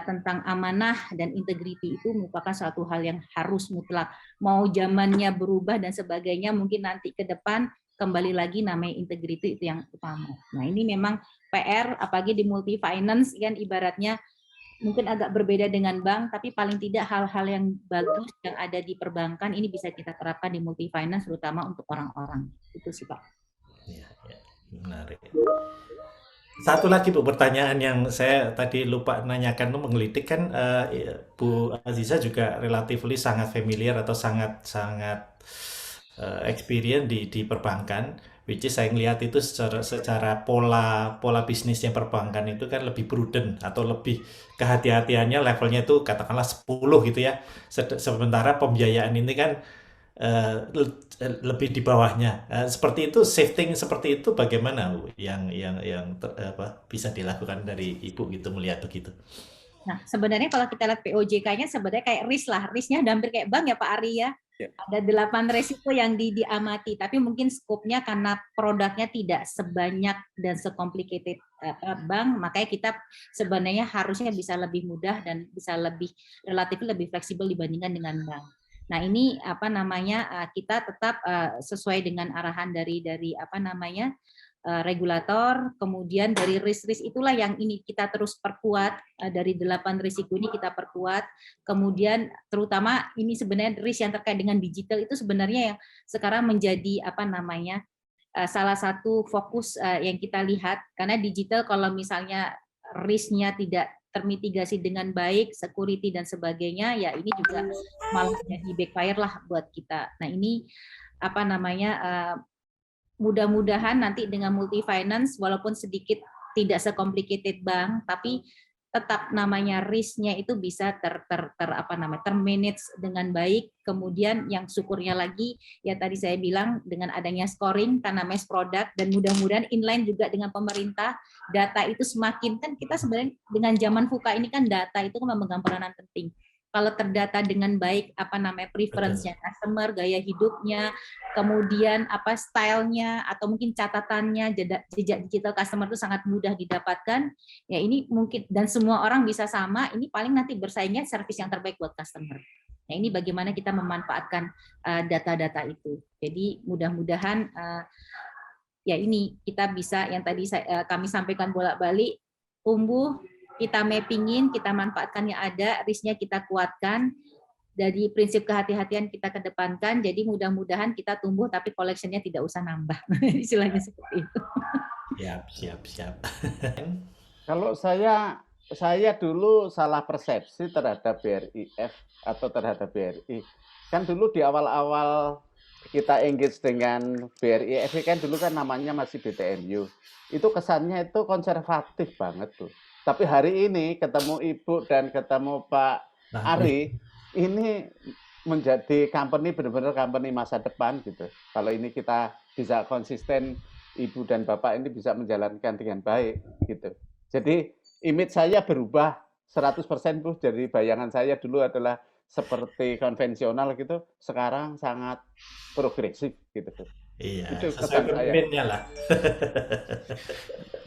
tentang amanah dan integriti itu merupakan suatu hal yang harus mutlak. Mau zamannya berubah dan sebagainya, mungkin nanti ke depan kembali lagi namanya integriti itu yang utama. Nah ini memang PR, apalagi di multi finance kan ibaratnya mungkin agak berbeda dengan bank, tapi paling tidak hal-hal yang bagus yang ada di perbankan ini bisa kita terapkan di multi finance, terutama untuk orang-orang. Itu sih Pak. Ya, menarik. Satu lagi Bu, pertanyaan yang saya tadi lupa nanyakan, menggelitik kan Bu Aziza juga relatifly sangat familiar atau sangat experience di perbankan. Which is saya ngelihat itu secara pola bisnisnya perbankan itu kan lebih prudent atau lebih kehati-hatiannya levelnya itu katakanlah 10 gitu ya. Sementara pembiayaan ini kan lebih di bawahnya. Seperti itu, shifting seperti itu bagaimana Bu? Yang bisa dilakukan dari Ibu gitu melihat begitu. Nah, sebenarnya kalau kita lihat POJK-nya sebenarnya kayak risk lah. Risknya hampir kayak bank ya Pak Ari ya. Ada 8 resiko yang diamati, tapi mungkin skopnya karena produknya tidak sebanyak dan sekomplikated bank, makanya kita sebenarnya harusnya bisa lebih mudah dan bisa relatif lebih fleksibel dibandingkan dengan bank. Nah ini kita tetap sesuai dengan arahan dari regulator, kemudian dari risk itulah yang ini kita terus perkuat, dari 8 risiko ini kita perkuat, kemudian terutama ini sebenarnya risk yang terkait dengan digital itu sebenarnya yang sekarang menjadi salah satu fokus yang kita lihat, karena digital kalau misalnya risk-nya tidak termitigasi dengan baik, security dan sebagainya, ya ini juga malah jadi backfire lah buat kita. Nah ini mudah-mudahan nanti dengan multi finance walaupun sedikit tidak sekomplikated bank, tapi tetap namanya risk-nya itu bisa termanage dengan baik. Kemudian yang syukurnya lagi ya tadi saya bilang dengan adanya scoring karena mass product dan mudah-mudahan inline juga dengan pemerintah, data itu semakin kan kita sebenarnya dengan zaman VUCA ini kan data itu memegang peranan penting. Kalau terdata dengan baik preference-nya customer, gaya hidupnya, kemudian style-nya atau mungkin catatannya, jejak digital customer itu sangat mudah didapatkan. Ya ini mungkin dan semua orang bisa sama, ini paling nanti bersaingnya service yang terbaik buat customer. Nah, ini bagaimana kita memanfaatkan data-data itu. Jadi mudah-mudahan ya ini kita bisa yang tadi kami sampaikan bolak-balik tumbuh, kita mappingin, kita manfaatkan yang ada, risk-nya kita kuatkan, dari prinsip kehati-hatian kita kedepankan, jadi mudah-mudahan kita tumbuh tapi collection-nya tidak usah nambah, istilahnya seperti itu. Siap. Kalau saya dulu salah persepsi terhadap BRIF atau terhadap BRI. Kan dulu di awal-awal kita engage dengan BRIF kan dulu kan namanya masih BTNU. Itu kesannya itu konservatif banget tuh. Tapi hari ini ketemu Ibu dan ketemu Pak Ari, ini menjadi company benar-benar company masa depan gitu. Kalau ini kita bisa konsisten, Ibu dan Bapak ini bisa menjalankan dengan baik gitu. Jadi image saya berubah 100% Bu, dari bayangan saya dulu adalah seperti konvensional gitu, sekarang sangat progresif gitu. Iya, itu sesuai pemimpinnya lah.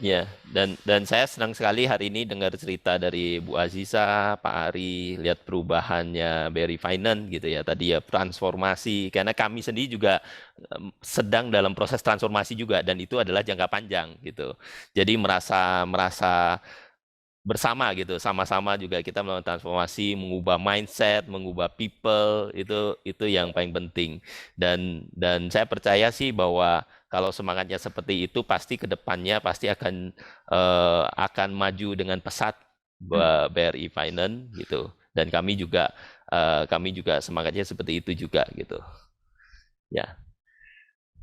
Ya, dan saya senang sekali hari ini dengar cerita dari Bu Aziza, Pak Ari, lihat perubahannya BRI Finance gitu ya. Tadi ya transformasi, karena kami sendiri juga sedang dalam proses transformasi juga, dan itu adalah jangka panjang gitu. Jadi merasa bersama gitu, sama-sama juga kita melakukan transformasi, mengubah mindset, mengubah people, itu yang paling penting. Dan saya percaya sih bahwa kalau semangatnya seperti itu, pasti ke depannya pasti akan maju dengan pesat BRI Finance gitu. Dan kami juga semangatnya seperti itu juga gitu. Ya.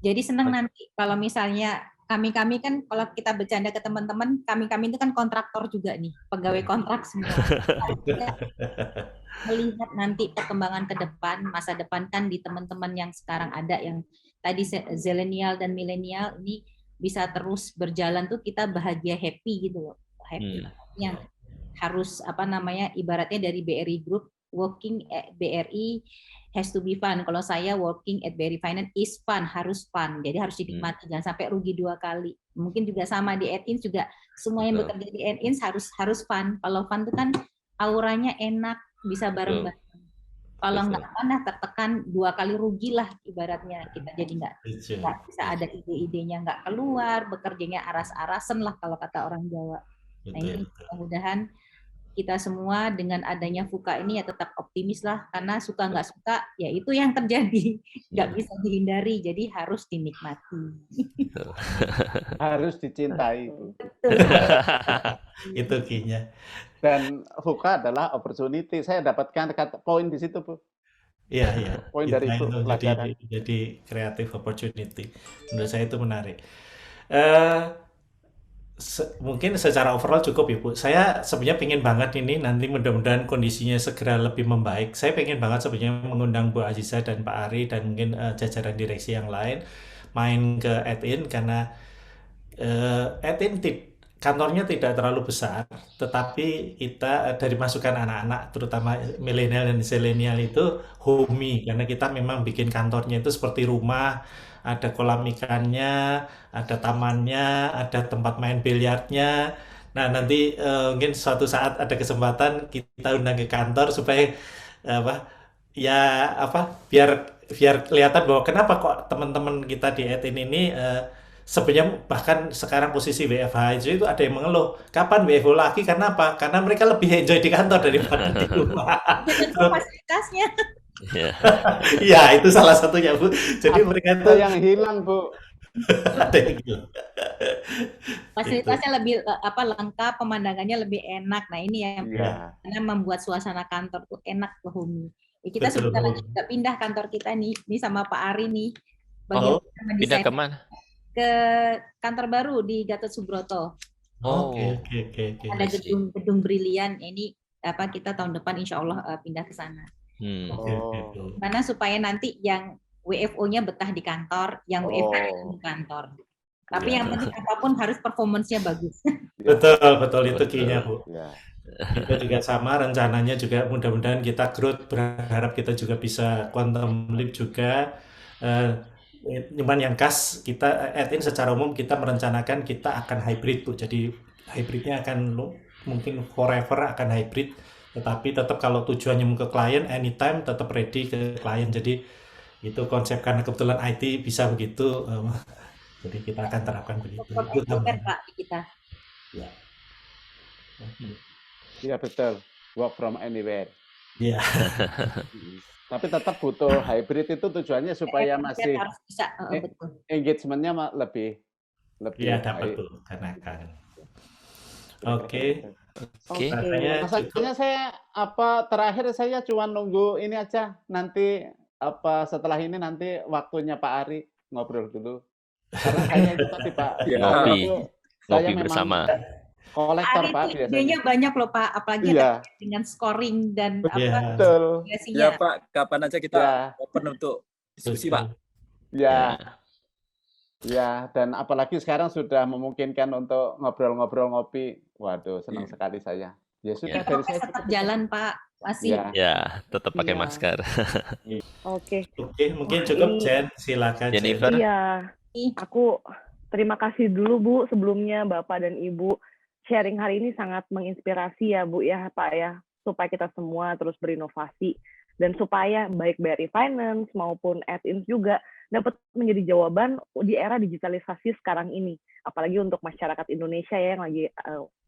Jadi senang nanti kalau misalnya kami kan kalau kita bercanda ke teman-teman, kami itu kan kontraktor juga nih, pegawai kontrak semua. Kita melihat nanti perkembangan ke depan, masa depan kan di teman-teman yang sekarang ada yang tadi zilenial dan milenial ini bisa terus berjalan tuh kita bahagia, happy gitu loh. Happy. Yang harus ibaratnya dari BRI Group, working at BRI has to be fun. Kalau saya working at BRI Finance is fun, harus fun. Jadi harus dinikmati, jangan sampai rugi 2 kali. Mungkin juga sama di Etins juga, semua yang bekerja di Etins harus fun. Kalau fun itu kan auranya enak, bisa bareng-bareng. Kalau nggak fun, tertekan 2 kali rugi lah ibaratnya. Kita jadi nggak bisa ada ide-idenya nggak keluar, bekerjanya aras-arasan lah kalau kata orang Jawa. Nah ini mudah-mudahan kita semua dengan adanya FUKA ini ya tetap optimis lah, karena suka nggak suka ya itu yang terjadi, nggak bisa dihindari, jadi harus dinikmati. Harus dicintai. Itu key-nya. Dan FUKA adalah opportunity. Saya dapatkan poin di situ, Bu. Iya. Poin dari itu pelajaran. Jadi creative opportunity. Menurut saya itu menarik. Mungkin secara overall cukup ya Bu. Saya sebenarnya pengen banget ini nanti mudah-mudahan kondisinya segera lebih membaik. Saya pengen banget sebenarnya mengundang Bu Aziza dan Pak Ari dan mungkin jajaran direksi yang lain main ke Etin, karena Etin kantornya tidak terlalu besar, tetapi kita dari masukan anak-anak terutama milenial dan zilenial itu homey, karena kita memang bikin kantornya itu seperti rumah. Ada kolam ikannya, ada tamannya, ada tempat main biliarnya. Nah, nanti mungkin suatu saat ada kesempatan kita undang ke kantor supaya biar kelihatan bahwa kenapa kok teman-teman kita di Etin ini sebenarnya bahkan sekarang posisi WFH itu ada yang mengeluh, kapan WFH lagi, karena apa? Karena mereka lebih enjoy di kantor daripada di rumah. Fasilitasnya. Ya, itu salah satunya, Bu. Jadi mereka itu yang hilang, Bu. Ada yang hilang. Fasilitasnya lebih lengkap, pemandangannya lebih enak. Nah, ini yang karena membuat suasana kantor tuh enak loh, Humi. Kita sebentar lagi juga pindah kantor kita nih sama Pak Ari nih. Pindah ke mana? Ke kantor baru di Gatot Subroto. Oke. Ada gedung brilian. Ini kita tahun depan insya Allah pindah ke sana. Mana supaya nanti yang WFO-nya betah di kantor, yang WFH di kantor. Tapi yang penting apapun harus performance-nya bagus. Betul itu key-nya, Bu. Kita juga sama rencananya juga mudah-mudahan kita growth, berharap kita juga bisa quantum leap juga. Cuman yang khas kita Etin secara umum kita merencanakan kita akan hybrid, Bu. Jadi hybridnya akan mungkin forever akan hybrid, tetapi tetap kalau tujuannya ke klien anytime tetap ready ke klien. Jadi itu konsep, karena kebetulan IT bisa begitu, jadi kita akan terapkan begitu. Pak kita. Iya betul, work from anywhere. Iya. Tapi tetap butuh hybrid, itu tujuannya supaya masih engagement-nya lebih dapat tuh karena kan. Oke. Maksudnya saya terakhir saya cuma nunggu ini aja, nanti setelah ini nanti waktunya Pak Ari ngobrol dulu. Karena saya itu tadi Pak, ngopi bersama. Kolektor Pak biasanya. Idenya banyak loh Pak, apalagi dengan scoring dan betul. Ya Pak, kapan aja kita open untuk diskusi Pak. Ya, dan apalagi sekarang sudah memungkinkan untuk ngobrol-ngobrol ngopi. Waduh, senang sekali saya. Ya sudah, dari saya tetap jalan Pak, masih. Ya, tetap pakai masker. Oke, mungkin cukup Jen, silakan Jennifer. Iya, aku terima kasih dulu Bu sebelumnya Bapak dan Ibu. Sharing hari ini sangat menginspirasi ya Bu ya Pak ya, supaya kita semua terus berinovasi dan supaya baik BRI Finance maupun Etins juga dapat menjadi jawaban di era digitalisasi sekarang ini, apalagi untuk masyarakat Indonesia ya yang lagi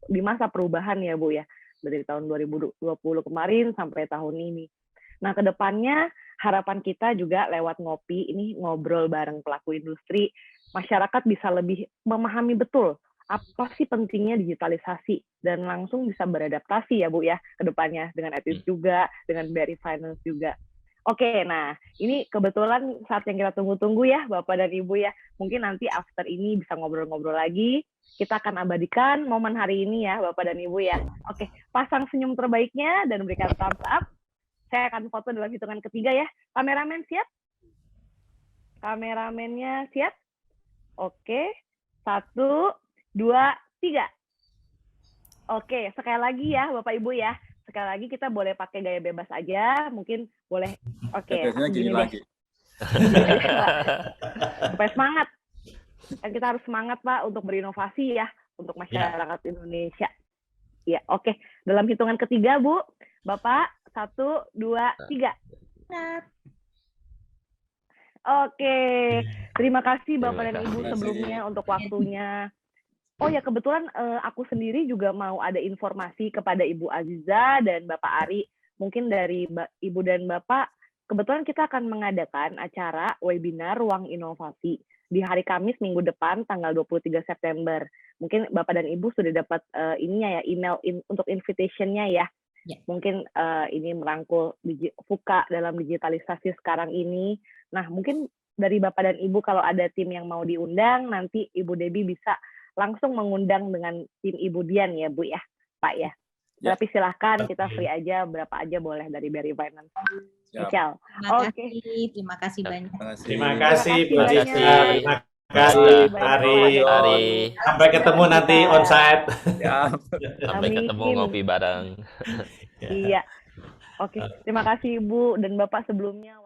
di masa perubahan ya Bu ya, dari tahun 2020 kemarin sampai tahun ini. Nah, kedepannya harapan kita juga lewat ngopi ini, ngobrol bareng pelaku industri, masyarakat bisa lebih memahami betul apa sih pentingnya digitalisasi dan langsung bisa beradaptasi ya Bu ya kedepannya dengan Etins juga, dengan BRI Finance juga. Oke, nah ini kebetulan saat yang kita tunggu-tunggu ya Bapak dan Ibu ya. Mungkin nanti after ini bisa ngobrol-ngobrol lagi. Kita akan abadikan momen hari ini ya Bapak dan Ibu ya. Oke, pasang senyum terbaiknya dan berikan thumbs up. Saya akan foto dalam hitungan ketiga ya. Kameramen siap? Kameramennya siap? Oke, 1, 2, 3. Oke, sekali lagi ya Bapak Ibu ya. Sekali lagi kita boleh pakai gaya bebas aja, mungkin boleh. Oke, Biasanya aku gini gini deh. lagi. Supaya semangat. Dan kita harus semangat Pak untuk berinovasi ya untuk masyarakat Indonesia. Ya, oke. Dalam hitungan ketiga Bu, Bapak 1, 2, 3. Oke, terima kasih Bapak dan Ibu kasih. sebelumnya untuk waktunya. Oh ya, kebetulan aku sendiri juga mau ada informasi kepada Ibu Aziza dan Bapak Ari. Mungkin dari Ibu dan Bapak, kebetulan kita akan mengadakan acara webinar Ruang Inovasi di hari Kamis minggu depan, tanggal 23 September. Mungkin Bapak dan Ibu sudah dapat ininya ya, email untuk invitation-nya ya. Ya. Mungkin ini merangkul VUCA dalam digitalisasi sekarang ini. Nah, mungkin dari Bapak dan Ibu kalau ada tim yang mau diundang, nanti Ibu Debbie bisa langsung mengundang dengan tim Ibu Dian ya Bu ya, Pak ya. Ya. Tapi silahkan kita free aja, berapa aja boleh dari BRI Finance. Siap. Michelle. Oke. Terima kasih banyak. Terima kasih Bu banyak. Aziza, terima kasih Terima Pak kasih, Ari. Pak Ari. Sampai ketemu nanti onsite. Ya. Sampai ketemu Amin. ngopi bareng. Iya. Oke, terima kasih Ibu dan Bapak sebelumnya.